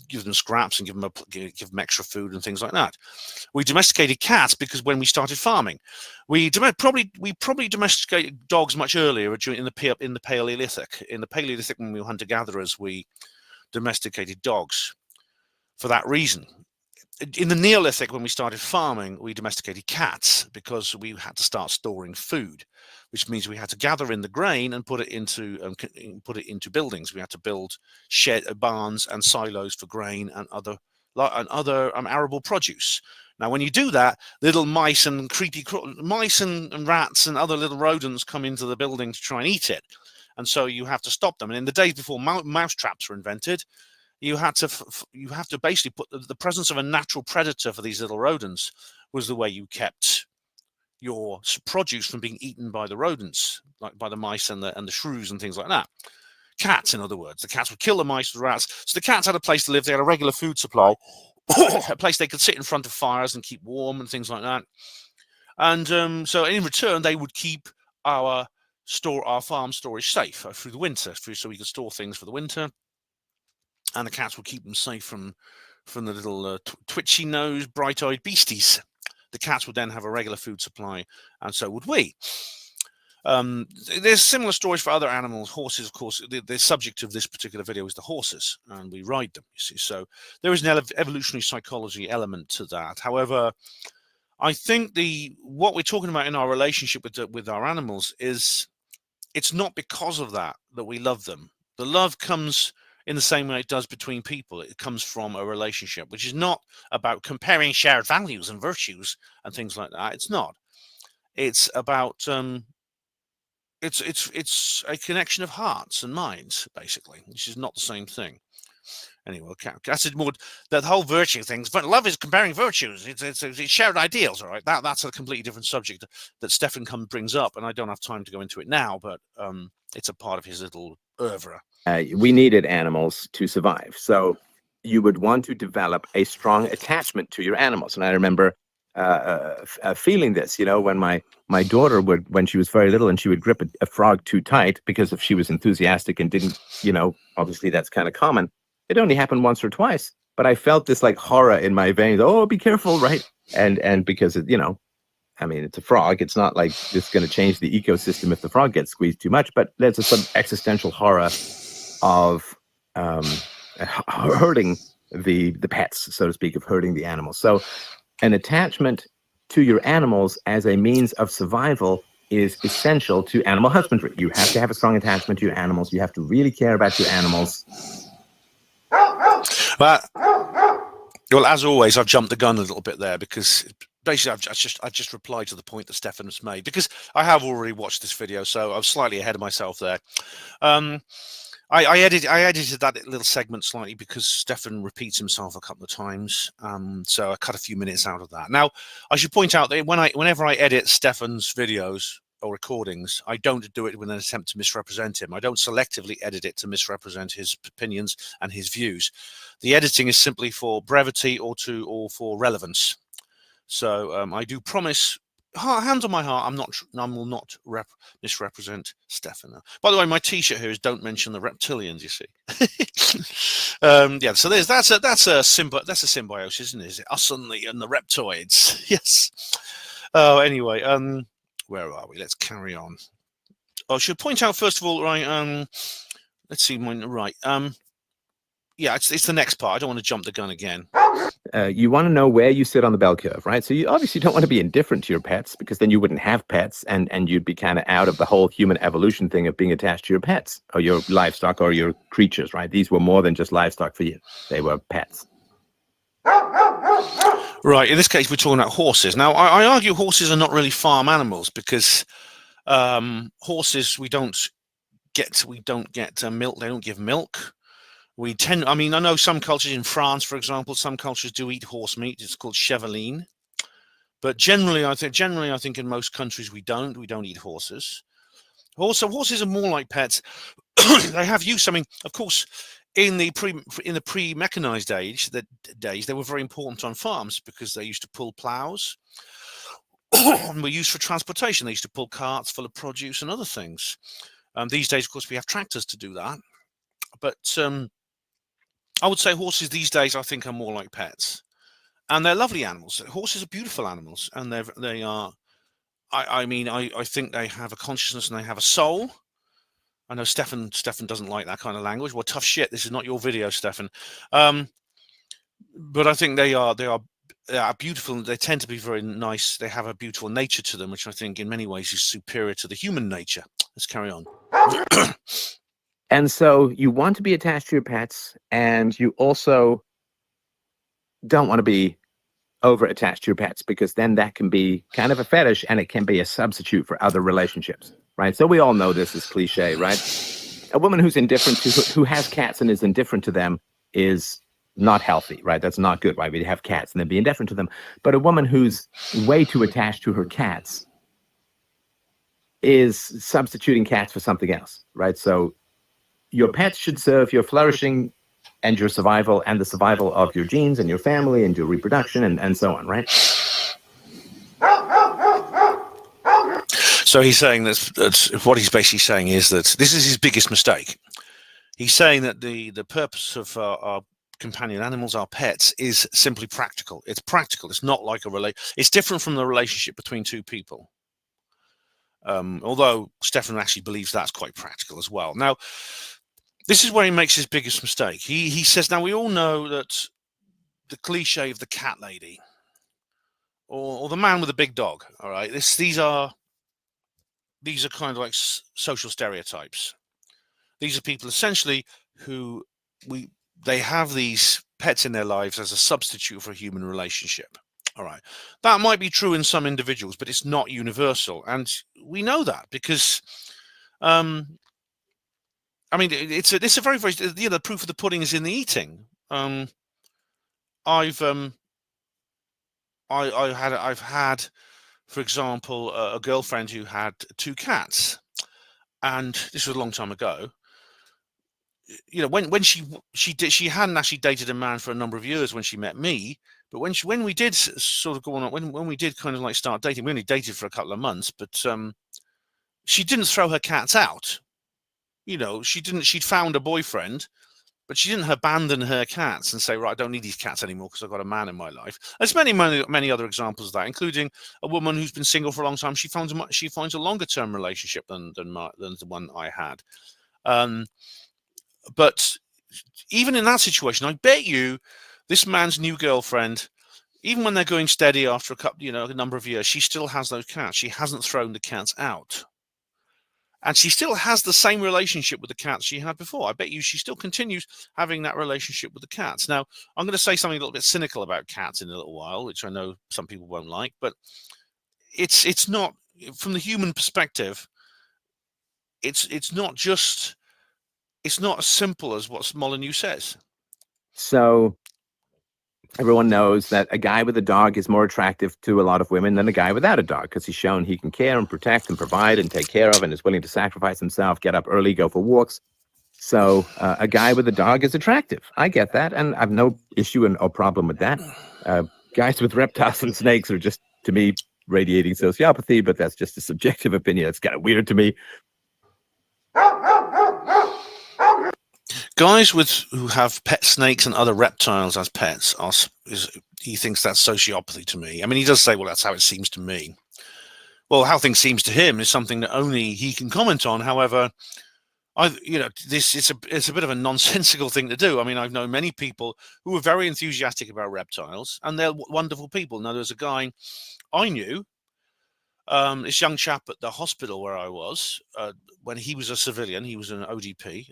give them scraps and give them extra food and things like that. We domesticated cats because when we started farming, we probably domesticated dogs much earlier in the Paleolithic. In the Paleolithic, when we were hunter-gatherers, we domesticated dogs for that reason. In the Neolithic, when we started farming, we domesticated cats because we had to start storing food, which means we had to gather in the grain and put it into buildings. We had to build barns and silos for grain and other arable produce. Now, when you do that, little mice and mice and rats and other little rodents come into the building to try and eat it, and so you have to stop them. And in the days before mouse traps were invented, you have to basically put the presence of a natural predator for these little rodents was the way you kept your produce from being eaten by the rodents, like by the mice and the shrews and things like that. Cats, in other words. The cats would kill the mice, the rats. So the cats had a place to live. They had a regular food supply, a place they could sit in front of fires and keep warm and things like that. And so in return, they would keep our farm storage safe through the winter, so we could store things for the winter. And the cats would keep them safe from the little twitchy nose, bright-eyed beasties. The cats would then have a regular food supply, and so would we. There's similar stories for other animals. Horses, of course, the subject of this particular video is the horses, and we ride them, you see. So there is an evolutionary psychology element to that. However, I think what we're talking about in our relationship with our animals is, it's not because of that we love them. The love comes in the same way it does between people. It comes from a relationship, which is not about comparing shared values and virtues and things like that. It's not. It's about it's a connection of hearts and minds, basically, which is not the same thing. Anyway, that's more that whole virtue things. But love is comparing virtues. It's shared ideals, all right. That's a completely different subject that Stefan brings up, and I don't have time to go into it now. But it's a part of his little oeuvre. We needed animals to survive, so you would want to develop a strong attachment to your animals. And I remember feeling this, when my daughter would, when she was very little, and she would grip a frog too tight because if she was enthusiastic and didn't, obviously that's kind of common. It only happened once or twice, but I felt this like horror in my veins. Oh, be careful, right? And because it's a frog. It's not like it's going to change the ecosystem if the frog gets squeezed too much. But there's a sort of existential horror of hurting the pets, so to speak, of hurting the animals. So an attachment to your animals as a means of survival is essential to animal husbandry. You have to have a strong attachment to your animals. You have to really care about your animals. Well, as always, I've jumped the gun a little bit there because basically I just replied to the point that Stefan has made, because I have already watched this video, so I'm slightly ahead of myself there. I edited that little segment slightly because Stefan repeats himself a couple of times, so I cut a few minutes out of that. Now, I should point out that whenever I edit Stefan's videos or recordings, I don't do it with an attempt to misrepresent him. I don't selectively edit it to misrepresent his opinions and his views. The editing is simply for brevity or for relevance. So I do promise, hand on my heart, I will not misrepresent Stefan. By the way, my T-shirt here is "Don't mention the reptilians." You see, yeah. So that's a symbiosis, isn't it? Is it us and the reptoids? Yes. Oh, anyway, where are we? Let's carry on. I should point out first of all, right? Let's see, right. Yeah, it's the next part. I don't want to jump the gun again. You want to know where you sit on the bell curve, right? So you obviously don't want to be indifferent to your pets, because then you wouldn't have pets, and you'd be kind of out of the whole human evolution thing of being attached to your pets or your livestock or your creatures, right? These were more than just livestock for you. They were pets. Right. In this case, we're talking about horses. Now, I argue horses are not really farm animals because horses, we don't get milk. They don't give milk. I know some cultures in France, for example, some cultures do eat horse meat. It's called chevaline. But generally, I think in most countries we don't eat horses. Also, horses are more like pets. They have use. I mean, of course, in the pre-mechanized days, they were very important on farms because they used to pull plows and were used for transportation. They used to pull carts full of produce and other things. These days, of course, we have tractors to do that. But I would say horses these days, I think, are more like pets, and they're lovely animals. Horses are beautiful animals, and they are. I think they have a consciousness and they have a soul. I know Stefan doesn't like that kind of language. Well, tough shit. This is not your video, Stefan. But I think they are beautiful. They tend to be very nice. They have a beautiful nature to them, which I think in many ways is superior to the human nature. Let's carry on. And so you want to be attached to your pets, and you also don't want to be over attached to your pets, because then that can be kind of a fetish and it can be a substitute for other relationships, right? So we all know this is cliche, right? A woman who's indifferent who has cats and is indifferent to them is not healthy, right? That's not good. Why we have cats and then be indifferent to them. But a woman who's way too attached to her cats is substituting cats for something else, right? So your pets should serve your flourishing and your survival and the survival of your genes and your family and your reproduction and so on, right? So he's saying that what he's basically saying is that this is his biggest mistake. He's saying that the purpose of our companion animals, our pets, is simply practical. It's practical. It's not like it's different from the relationship between two people. Although Stefan actually believes that's quite practical as well. Now, this is where he makes his biggest mistake. He says, now we all know that the cliche of the cat lady or the man with a big dog. All right, these are kind of like social stereotypes. These are people essentially who they have these pets in their lives as a substitute for a human relationship. All right, that might be true in some individuals, but it's not universal, and we know that because, I mean, it's a very the proof of the pudding is in the eating. I've had, for example, a girlfriend who had 2 cats, and this was a long time ago. When she hadn't actually dated a man for a number of years when she met me, but when we did sort of go on, when we did kind of like start dating, we only dated for a couple of months, but she didn't throw her cats out. She'd found a boyfriend, but she didn't abandon her cats and say, right, I don't need these cats anymore because I've got a man in my life. There's many other examples of that, including a woman who's been single for a long time. She finds a longer term relationship than the one I had. But even in that situation, I bet you this man's new girlfriend, even when they're going steady after a number of years, she still has those cats. She hasn't thrown the cats out. And she still has the same relationship with the cats she had before. I bet you she still continues having that relationship with the cats. Now, I'm going to say something a little bit cynical about cats in a little while, which I know some people won't like, but it's not, from the human perspective, it's not as simple as what Molyneux says. So everyone knows that a guy with a dog is more attractive to a lot of women than a guy without a dog because he's shown he can care and protect and provide and take care of and is willing to sacrifice himself, get up early, go for walks. So a guy with a dog is attractive. I get that, and I have no issue or problem with that. Guys with reptiles and snakes are just, to me, radiating sociopathy, but that's just a subjective opinion. It's kind of weird to me. Guys who have pet snakes and other reptiles as pets, he thinks that's sociopathy to me. I mean, he does say, well, that's how it seems to me. Well, how things seems to him is something that only he can comment on. However, it's a bit of a nonsensical thing to do. I mean, I've known many people who are very enthusiastic about reptiles, and they're wonderful people. Now, there's a guy I knew, this young chap at the hospital where I was, when he was a civilian, he was an ODP.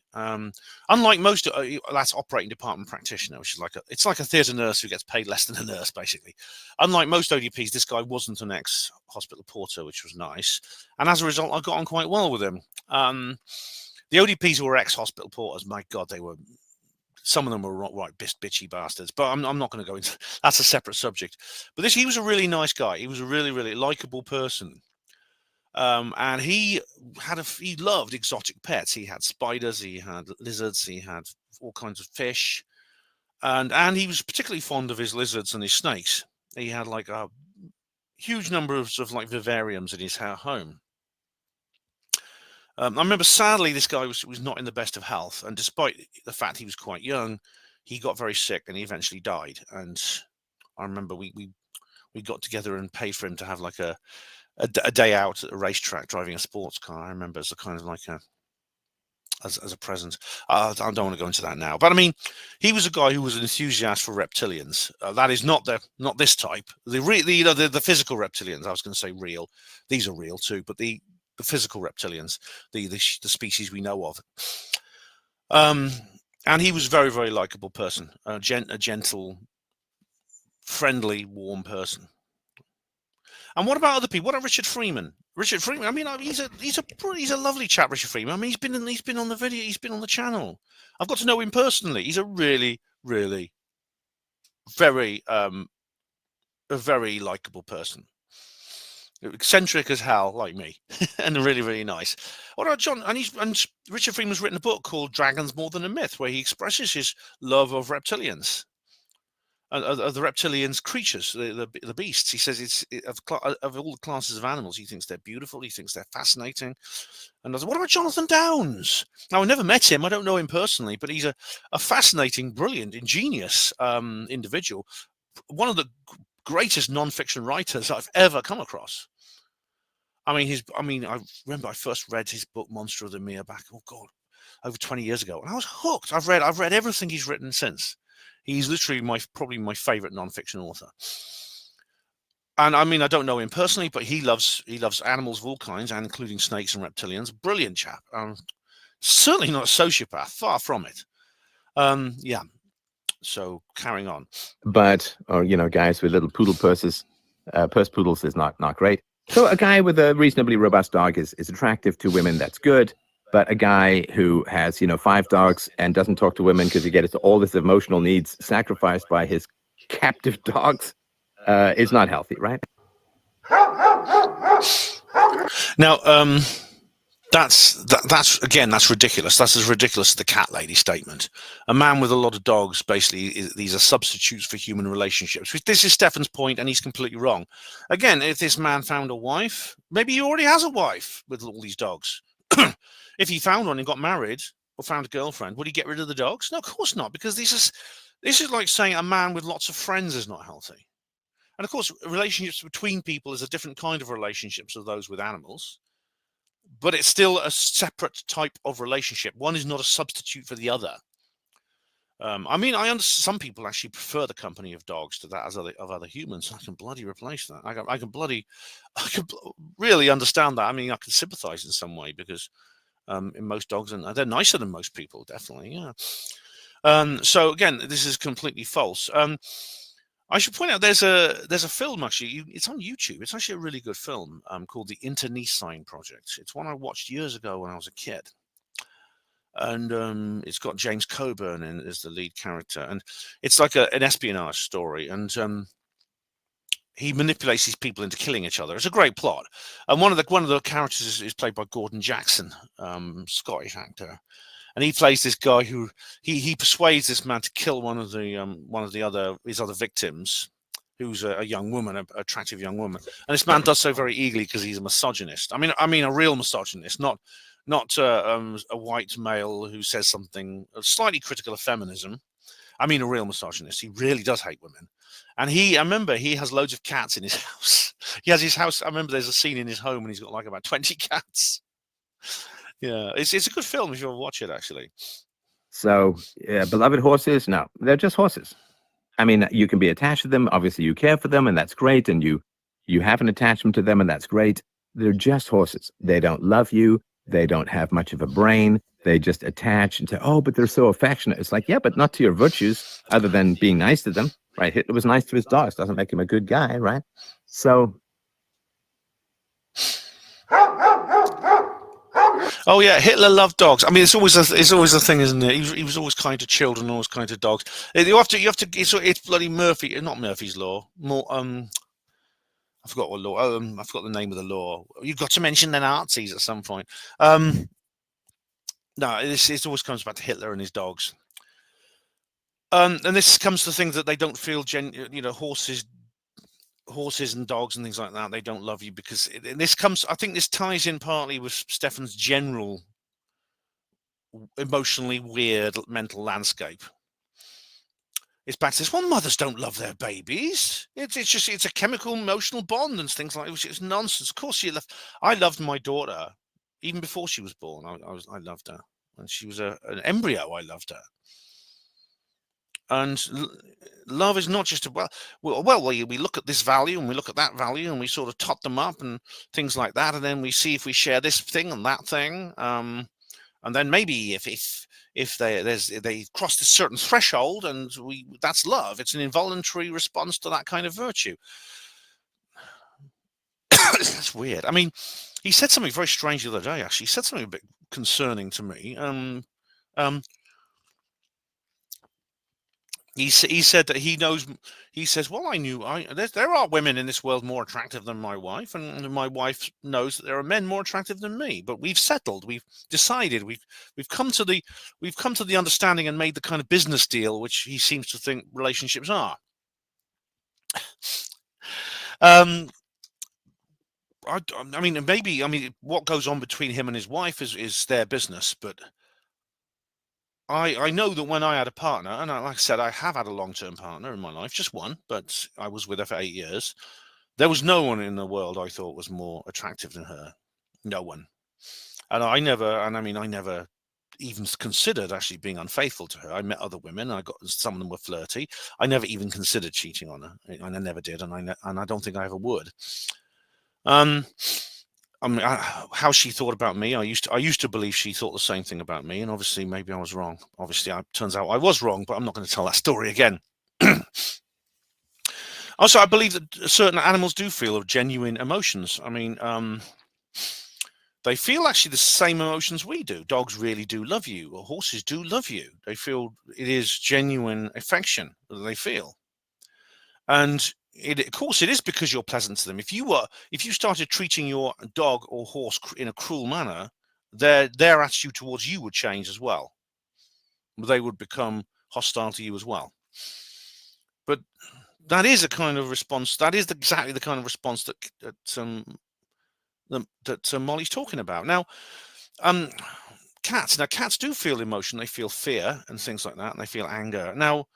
Unlike most, that's operating department practitioner, which is it's like a theatre nurse who gets paid less than a nurse, basically. Unlike most ODPs, this guy wasn't an ex-hospital porter, which was nice. And as a result, I got on quite well with him. The ODPs who were ex-hospital porters, my God, some of them were right bitchy bastards, but I'm not going to go into that's a separate subject. But he was a really nice guy. He was a really, really likable person. And he loved exotic pets. He had spiders, he had lizards, he had all kinds of fish. And he was particularly fond of his lizards and his snakes. He had like a huge number of sort of like vivariums in his home. I remember, sadly, this guy was not in the best of health, and despite the fact he was quite young, he got very sick and he eventually died. And I remember we got together and paid for him to have like a day out at a racetrack driving a sports car. I remember as a kind of like as a present. I don't want to go into that now, but I mean, he was a guy who was an enthusiast for reptilians. That is not this type. The physical reptilians. I was going to say real. These are real too, but the physical reptilians, the species we know of. And he was a very, very likable person, a gentle, friendly, warm person. And what about other people? What about Richard Freeman? Richard Freeman. I mean, he's a lovely chap, Richard Freeman. I mean, he's been on the video. He's been on the channel. I've got to know him personally. He's a really, really very a very likable person. Eccentric as hell, like me, and really, really nice. What about John? And Richard Freeman's written a book called Dragons More Than a Myth, where he expresses his love of reptilians, of the reptilians creatures, the beasts. He says of all the classes of animals, he thinks they're beautiful, he thinks they're fascinating. And I was like, what about Jonathan Downes? Now, I never met him, I don't know him personally, but he's a fascinating, brilliant, ingenious individual. One of the greatest non-fiction writers I've ever come across. I remember I first read his book Monster of the Mere back, oh God, over 20 years ago, and I was hooked. I've read everything he's written since. He's literally probably my favorite non-fiction author. And I mean, I don't know him personally, but he loves animals of all kinds, and including snakes and reptilians. Brilliant chap. Certainly not a sociopath, far from it. Yeah. So carrying on. But, or, guys with little poodle purses, purse poodles is not great. So a guy with a reasonably robust dog is attractive to women. That's good. But a guy who has, 5 dogs and doesn't talk to women because he gets all his emotional needs sacrificed by his captive dogs is not healthy, right? Now, that's ridiculous. That's as ridiculous as the cat lady statement. A man with a lot of dogs, basically, these are substitutes for human relationships. This is Stefan's point, and he's completely wrong. Again, if this man found a wife, maybe he already has a wife with all these dogs. If he found one and got married or found a girlfriend, would he get rid of the dogs? No, of course not, because this is like saying a man with lots of friends is not healthy. And of course, relationships between people is a different kind of relationships of those with animals. But it's still a separate type of relationship. One is not a substitute for the other. I understand some people actually prefer the company of dogs to that of other humans. I can bloody replace that. I can really understand that. I mean, I can sympathize in some way because in most dogs, and they're nicer than most people, definitely. Yeah. So again, this is completely false. I should point out there's a film actually. It's on YouTube. It's actually a really good film called The Internecine Project. It's one I watched years ago when I was a kid, and it's got James Coburn in as the lead character, and it's like an espionage story, and he manipulates these people into killing each other. It's a great plot, and one of the characters is played by Gordon Jackson, Scottish actor. And he plays this guy who he persuades this man to kill one of his other victims, who's a young woman, an attractive young woman. And this man does so very eagerly because he's a misogynist. I mean a real misogynist, not a white male who says something slightly critical of feminism. I mean a real misogynist. He really does hate women. And I remember he has loads of cats in his house. He has his house. I remember there's a scene in his home and he's got like about 20 cats. Yeah, it's a good film if you want to watch it, actually. So, beloved horses, no, they're just horses. I mean, you can be attached to them. Obviously, you care for them, and that's great. And you have an attachment to them, and that's great. They're just horses. They don't love you. They don't have much of a brain. They just attach and say, oh, but they're so affectionate. It's like, yeah, but not to your virtues, other than being nice to them, right? Hitler was nice to his dogs. Doesn't make him a good guy, right? So... Oh yeah, Hitler loved dogs. I mean, it's always a thing, isn't it? He was always kind to children, always kind to dogs. You have to. It's bloody Murphy, not Murphy's Law. More I forgot what law. I forgot the name of the law. You've got to mention the Nazis at some point. No, it always comes back to Hitler and his dogs. And this comes to things that they don't feel horses and dogs and things like that, they don't love you because I think this ties in partly with Stefan's general emotionally weird mental landscape. It's back to this, well, mothers don't love their babies. It's a chemical emotional bond and things like that. It's nonsense. Of course I loved my daughter even before she was born. I loved her. When she was an embryo, I loved her. And love is not just we look at this value and we look at that value and we sort of tot them up and things like that, and then we see if we share this thing and that thing, and then maybe if they crossed a certain threshold, and that's love. It's an involuntary response to that kind of virtue. That's weird. I mean, he said something very strange the other day. Actually, he said something a bit concerning to me. He said that he knows. He says, "Well, there are women in this world more attractive than my wife, and my wife knows that there are men more attractive than me. But we've settled, we've decided, we've come to the understanding and made the kind of business deal which he seems to think relationships are." I mean, maybe what goes on between him and his wife is their business, but I know that when I had a partner, and like I said, I have had a long-term partner in my life, just one, but I was with her for 8 years. There was no one in the world I thought was more attractive than her. No one. And I never even considered actually being unfaithful to her. I met other women. Some of them were flirty. I never even considered cheating on her, and I never did, and I don't think I ever would. How she thought about me, I used to believe she thought the same thing about me, and obviously maybe I was wrong. Obviously, it turns out I was wrong, but I'm not going to tell that story again. Also, I believe that certain animals do feel genuine emotions. I mean, they feel actually the same emotions we do. Dogs really do love you, or horses do love you. They feel it is genuine affection that they feel, and of course, it is because you're pleasant to them. If you started treating your dog or horse in a cruel manner, their attitude towards you would change as well. They would become hostile to you as well. But that is a kind of response. That is exactly the kind of response that Molly's talking about. Now, cats. Now, cats do feel emotion. They feel fear and things like that, and they feel anger. Now,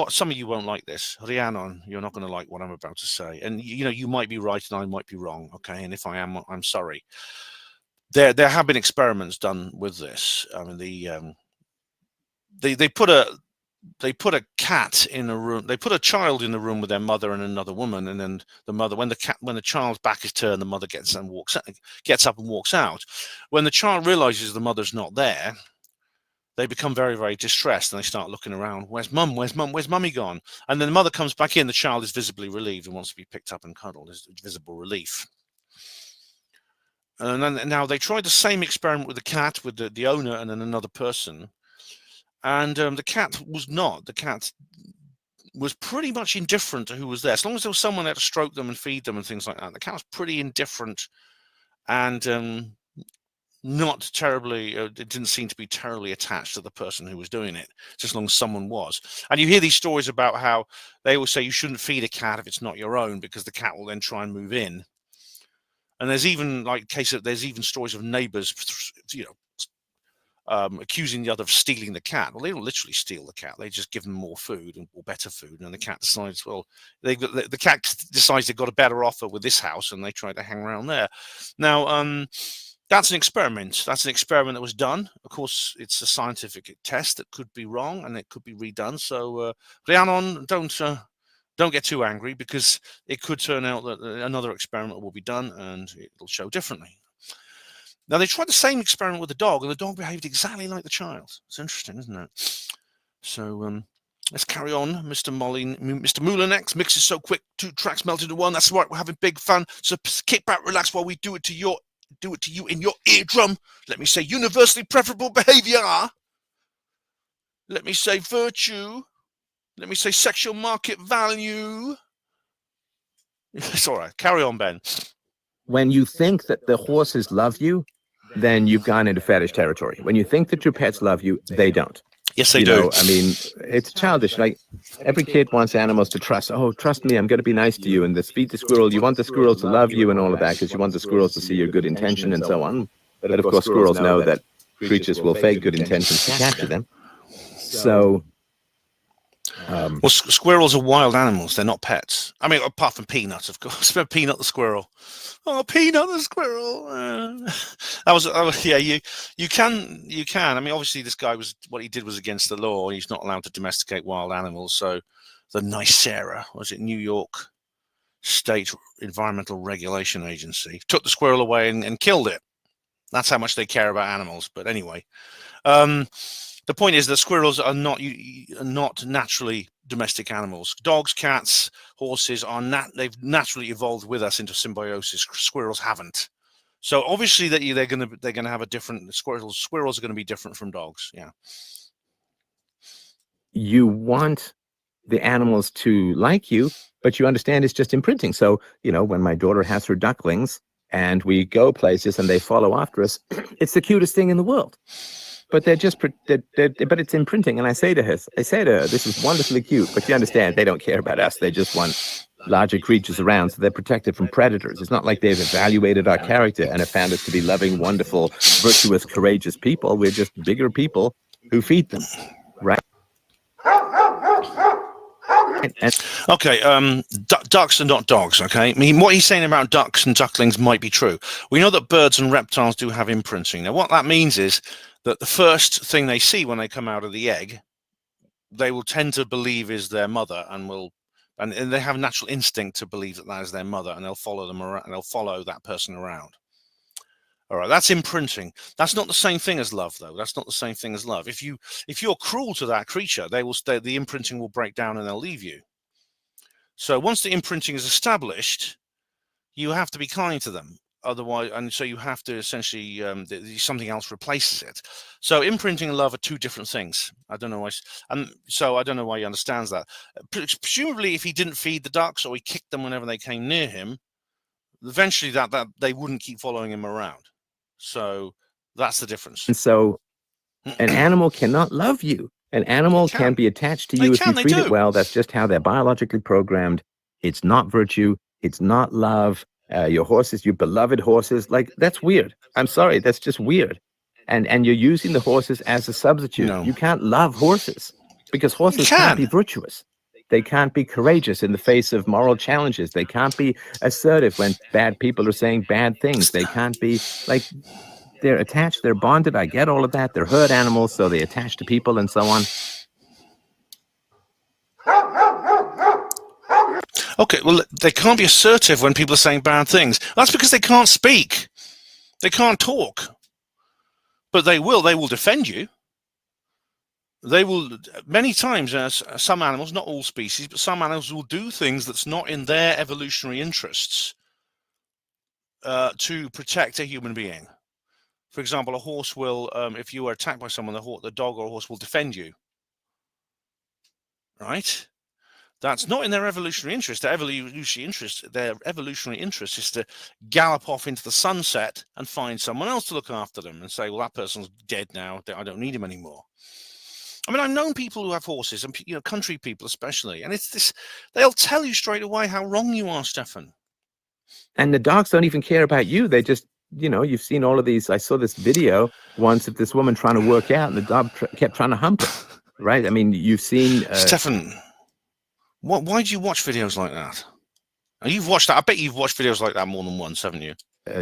some of you won't like this. Rhiannon, you're not going to like what I'm about to say. And, you might be right and I might be wrong. Okay. And if I am, I'm sorry. There have been experiments done with this. I mean, they put a cat in a room. They put a child in the room with their mother and another woman. And then the mother, when the child's back is turned, the mother gets up and walks out. When the child realizes the mother's not there, they become very, very distressed, and they start looking around. Where's mum? Where's mum? Where's mummy gone? And then the mother comes back in. The child is visibly relieved and wants to be picked up and cuddled. There's visible relief. And then now they tried the same experiment with the cat, with the owner and then another person. And the cat was not. The cat was pretty much indifferent to who was there. As long as there was someone there to stroke them and feed them and things like that, the cat was pretty indifferent and not terribly, it didn't seem to be terribly attached to the person who was doing it, just as long as someone was. And you hear these stories about how they always say you shouldn't feed a cat if it's not your own, because the cat will then try and move in. And there's even there's even stories of neighbors, accusing the other of stealing the cat. Well, they don't literally steal the cat. They just give them more food or better food. And the cat decides, well, the cat decides they've got a better offer with this house, and they try to hang around there. Now, that's an experiment. That's an experiment that was done. Of course, it's a scientific test that could be wrong and it could be redone. So, Rhiannon, don't get too angry, because it could turn out that another experiment will be done and it'll show differently. Now, they tried the same experiment with the dog, and the dog behaved exactly like the child. It's interesting, isn't it? So, let's carry on. Mr. Molyneux mixes so quick, 2 tracks melt into one. That's right, we're having big fun. So kick back, relax while we do it to you in your eardrum. Let me say universally preferable behavior. Let me say virtue. Let me say sexual market value. It's all right. Carry on, Ben. When you think that the horses love you, then you've gone into fetish territory. When you think that your pets love you, they don't. Yes, they do. I mean, it's childish. Like, every kid wants animals to trust. Oh, trust me, I'm going to be nice to you. And feed the squirrel. You want the squirrel to love you and all of that, because you want the squirrels to see your good intention and so on. But of course, squirrels know that creatures will fake good intentions to capture them. So, well, squirrels are wild animals. They're not pets. I mean, apart from Peanut, of course. Peanut the squirrel. Oh, Peanut the squirrel. Yeah. You can. I mean, obviously, this guy what he did was against the law. He's not allowed to domesticate wild animals. So, the NYSERDA, was it New York State Environmental Regulation Agency, took the squirrel away and killed it. That's how much they care about animals. But anyway. The point is that squirrels are not naturally domestic animals. Dogs, cats, horses they've naturally evolved with us into symbiosis. Squirrels haven't. So obviously they're gonna have a different squirrels are going to be different from dogs. Yeah. you want the animals to like you, but you understand it's just imprinting. So, when my daughter has her ducklings and we go places and they follow after us, it's the cutest thing in the world. But but it's imprinting. And I say to her, this is wonderfully cute, but you understand they don't care about us. They just want larger creatures around, so they're protected from predators. It's not like they've evaluated our character and have found us to be loving, wonderful, virtuous, courageous people. We're just bigger people who feed them, right? Okay, ducks are not dogs, okay? I mean, what he's saying about ducks and ducklings might be true. We know that birds and reptiles do have imprinting. Now, what that means is that the first thing they see when they come out of the egg, they will tend to believe is their mother, and they have a natural instinct to believe that is their mother, and they'll follow them around, and they'll follow that person around. All right, that's imprinting. That's not the same thing as love, though. That's not the same thing as love. If you're cruel to that creature, they will stay. The imprinting will break down, and they'll leave you. So once the imprinting is established, you have to be kind to them. Otherwise, and so you have to essentially something else replaces it. So imprinting and love are two different things. I don't know why. So I don't know why he understands that. Presumably, if he didn't feed the ducks or he kicked them whenever they came near him, eventually that they wouldn't keep following him around. So that's the difference. And so an animal cannot love you. An animal can be attached to you if you treat it well. That's just how they're biologically programmed. It's not virtue. It's not love. Your horses, your beloved horses, like, that's weird. I'm sorry, that's just weird. And you're using the horses as a substitute. No. You can't love horses because horses can't be virtuous. They can't be courageous in the face of moral challenges. They can't be assertive when bad people are saying bad things. They can't be, like, they're attached, they're bonded. I get all of that. They're herd animals, so they attach to people and so on. Okay, well, they can't be assertive when people are saying bad things. That's because they can't speak. They can't talk. But they will defend you. They will, many times, some animals, not all species, but some animals will do things that's not in their evolutionary interests to protect a human being. For example, a horse will, if you are attacked by someone, the dog or a horse will defend you. Right? That's not in their evolutionary interest. Their evolutionary interest is to gallop off into the sunset and find someone else to look after them and say, well, that person's dead now. I don't need him anymore. I mean, I've known people who have horses, and country people especially, and it's this. They'll tell you straight away how wrong you are, Stefan. And the dogs don't even care about you. They just, you've seen all of these. I saw this video once of this woman trying to work out, and the dog kept trying to hump her. Right? I mean, you've seen Stefan. Why do you watch videos like that? You've watched that. I bet you've watched videos like that more than once, haven't you?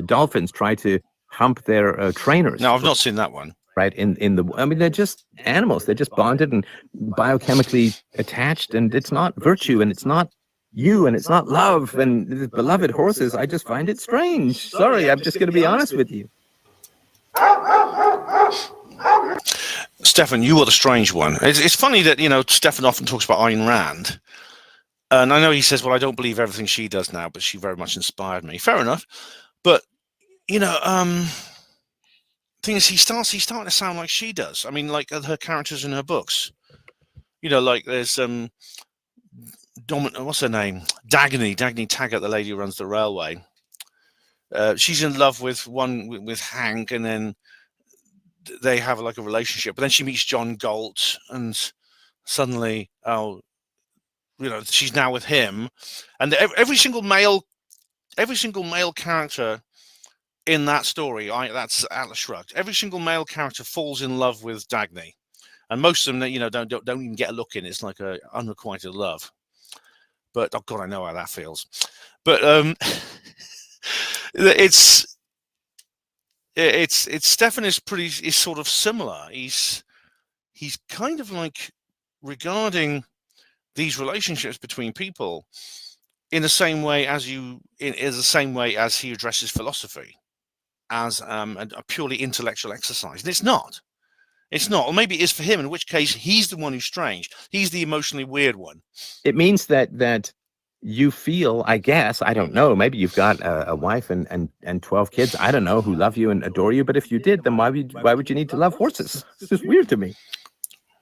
Dolphins try to hump their trainers. No, I've not seen that one. Right, I mean, they're just animals. They're just bonded and biochemically attached, and it's not virtue, and it's not you, and it's not love, and the beloved horses. I just find it strange. Sorry, I'm just going to be honest with you. Stefan, you are the strange one. It's funny that, Stefan often talks about Ayn Rand. And I know he says, well, I don't believe everything she does now, but she very much inspired me. Fair enough. But, thing is, he's starting to sound like she does. I mean, like her characters in her books. Like there's what's her name? Dagny Taggart, the lady who runs the railway. She's in love with Hank, and then they have like a relationship. But then she meets John Galt, and suddenly, she's now with him. And every single male character in that story, that's Atlas Shrugged. Every single male character falls in love with Dagny, and most of them, don't even get a look in. It's like a unrequited love. But oh god, I know how that feels. But it's Stefan is sort of similar. He's kind of like regarding these relationships between people in the same way as he addresses philosophy as a purely intellectual exercise. And it's not, or maybe it is for him, in which case he's the one who's strange. He's the emotionally weird one. It means that you feel, I guess, I don't know, maybe you've got a wife and 12 kids, I don't know, who love you and adore you, but if you did, then why would you need to love horses? It's just weird to me.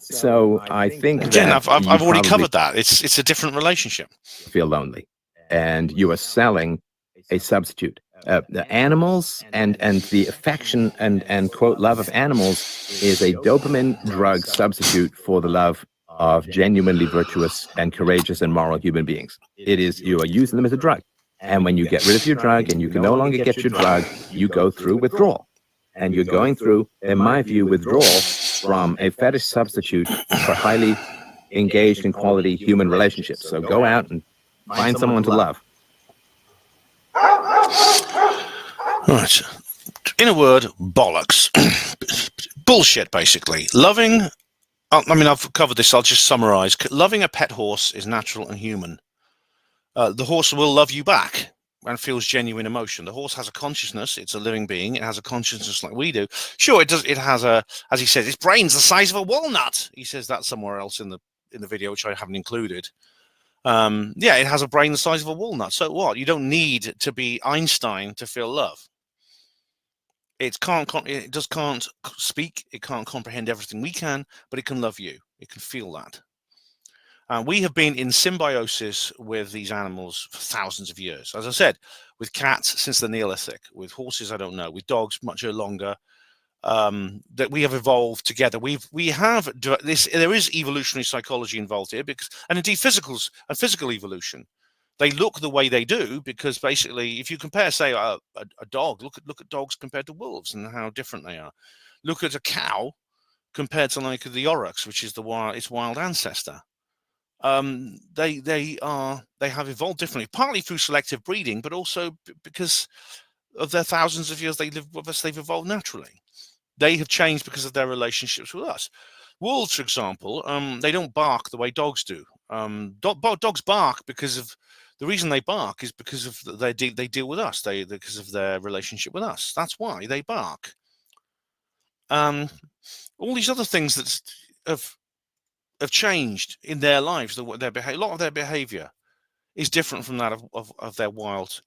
So I think Again, that I've you already probably covered that. It's a different relationship. feel lonely, and you are selling a substitute. The animals and the affection and quote love of animals is a dopamine drug substitute for the love of genuinely virtuous and courageous and moral human beings. It is, you are using them as a drug. And when you get rid of your drug and you can no longer get your drug, you go through withdrawal. And you're going through, in my view, withdrawal from a fetish substitute for highly engaged in quality human relationships. So go out and find someone to love. Right. In a word, bollocks. Bullshit, basically. Loving, I mean, I've covered this, I'll just summarize. Loving a pet horse is natural and human. The horse will love you back and feels genuine emotion. The horse has a consciousness. It's a living being. It has a consciousness like we do. Sure, it does. It has a, as he says, its brain's the size of a walnut. He says that somewhere else in the video, which I haven't included. Yeah, it has a brain the size of a walnut. So what? You don't need to be Einstein to feel love. It just can't speak. It can't comprehend everything we can, but it can love you. It can feel that. We have been in symbiosis with these animals for thousands of years. As I said, with cats since the Neolithic, with horses, I don't know, with dogs much longer. That we have evolved together. We have this. There is evolutionary psychology involved here, because, and indeed physical evolution. They look the way they do because basically, if you compare, say, a dog, look at dogs compared to wolves and how different they are. Look at a cow compared to like the aurochs, which is its wild ancestor. They have evolved differently, partly through selective breeding, but also because of their thousands of years they live with us. They've evolved naturally. They have changed because of their relationships with us. Wolves, for example, they don't bark the way dogs do. Dogs bark because of the reason they bark is because of they deal with us. Because of their relationship with us. That's why they bark. All these other things that have changed in their lives. A lot of their behavior is different from that of their wild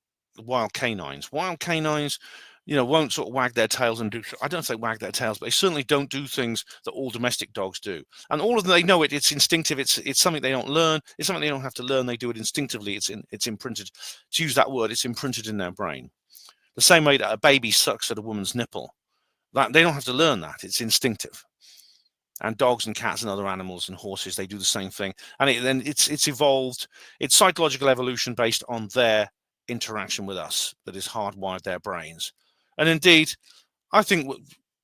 canines. Wild canines, won't sort of wag their tails and do. I don't say wag their tails, but they certainly don't do things that all domestic dogs do. And all of them, they know it. It's instinctive. It's something they don't learn. It's something they don't have to learn. They do it instinctively. It's imprinted. To use that word, it's imprinted in their brain. The same way that a baby sucks at a woman's nipple. That they don't have to learn that. It's instinctive. And dogs and cats and other animals and horses, they do the same thing. And it's evolved. It's psychological evolution based on their interaction with us that is hardwired their brains. And indeed, I think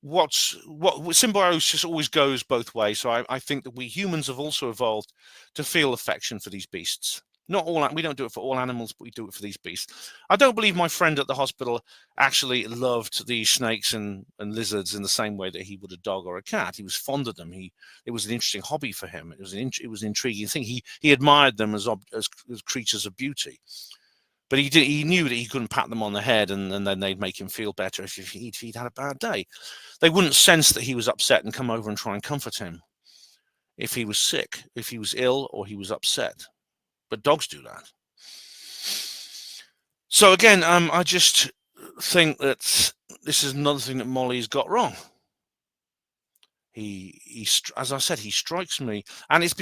what symbiosis always goes both ways. So I think that we humans have also evolved to feel affection for these beasts. Not all, we don't do it for all animals, but we do it for these beasts. I don't believe my friend at the hospital actually loved these snakes and lizards in the same way that he would a dog or a cat. He was fond of them. It was an interesting hobby for him. It was an intriguing thing. He admired them as creatures of beauty. But he knew that he couldn't pat them on the head and then they'd make him feel better if he'd had a bad day. They wouldn't sense that he was upset and come over and try and comfort him if he was sick, if he was ill or he was upset. But dogs do that. So again, I just think that this is another thing that Molly's got wrong. He as I said, he strikes me, and it's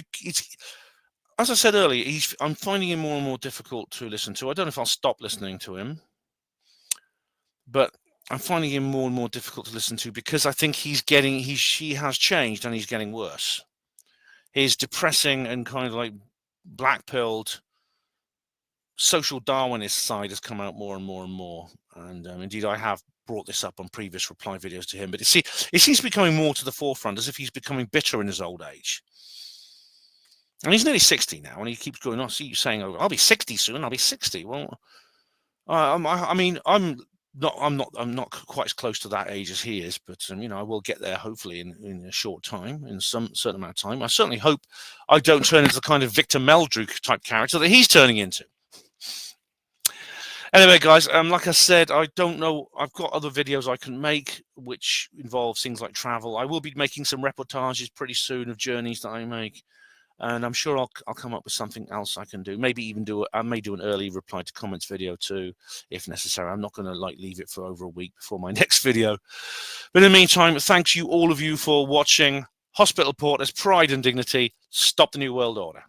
as I said earlier, I'm finding him more and more difficult to listen to. I don't know if I'll stop listening to him, but I'm finding him more and more difficult to listen to because I think he has changed and he's getting worse. His depressing and kind of like black-pilled social Darwinist side has come out more and more and more. And indeed, I have brought this up on previous reply videos to him, but it seems to be coming more to the forefront as if he's becoming bitter in his old age. And he's nearly 60 now, and he keeps going on. See you saying, "Oh, I'll be 60 soon. I'll be 60." Well, I mean, I'm not quite as close to that age as he is, but I will get there hopefully in a short time, in some certain amount of time. I certainly hope I don't turn into the kind of Victor Meldrew type character that he's turning into. Anyway, guys, like I said, I don't know. I've got other videos I can make which involve things like travel. I will be making some reportages pretty soon of journeys that I make. And I'm sure I'll come up with something else I can do. Maybe even I may do an early reply to comments video too, if necessary. I'm not going to leave it for over a week before my next video. But in the meantime, thanks all of you for watching hospital porters, pride and dignity, stop the New World Order.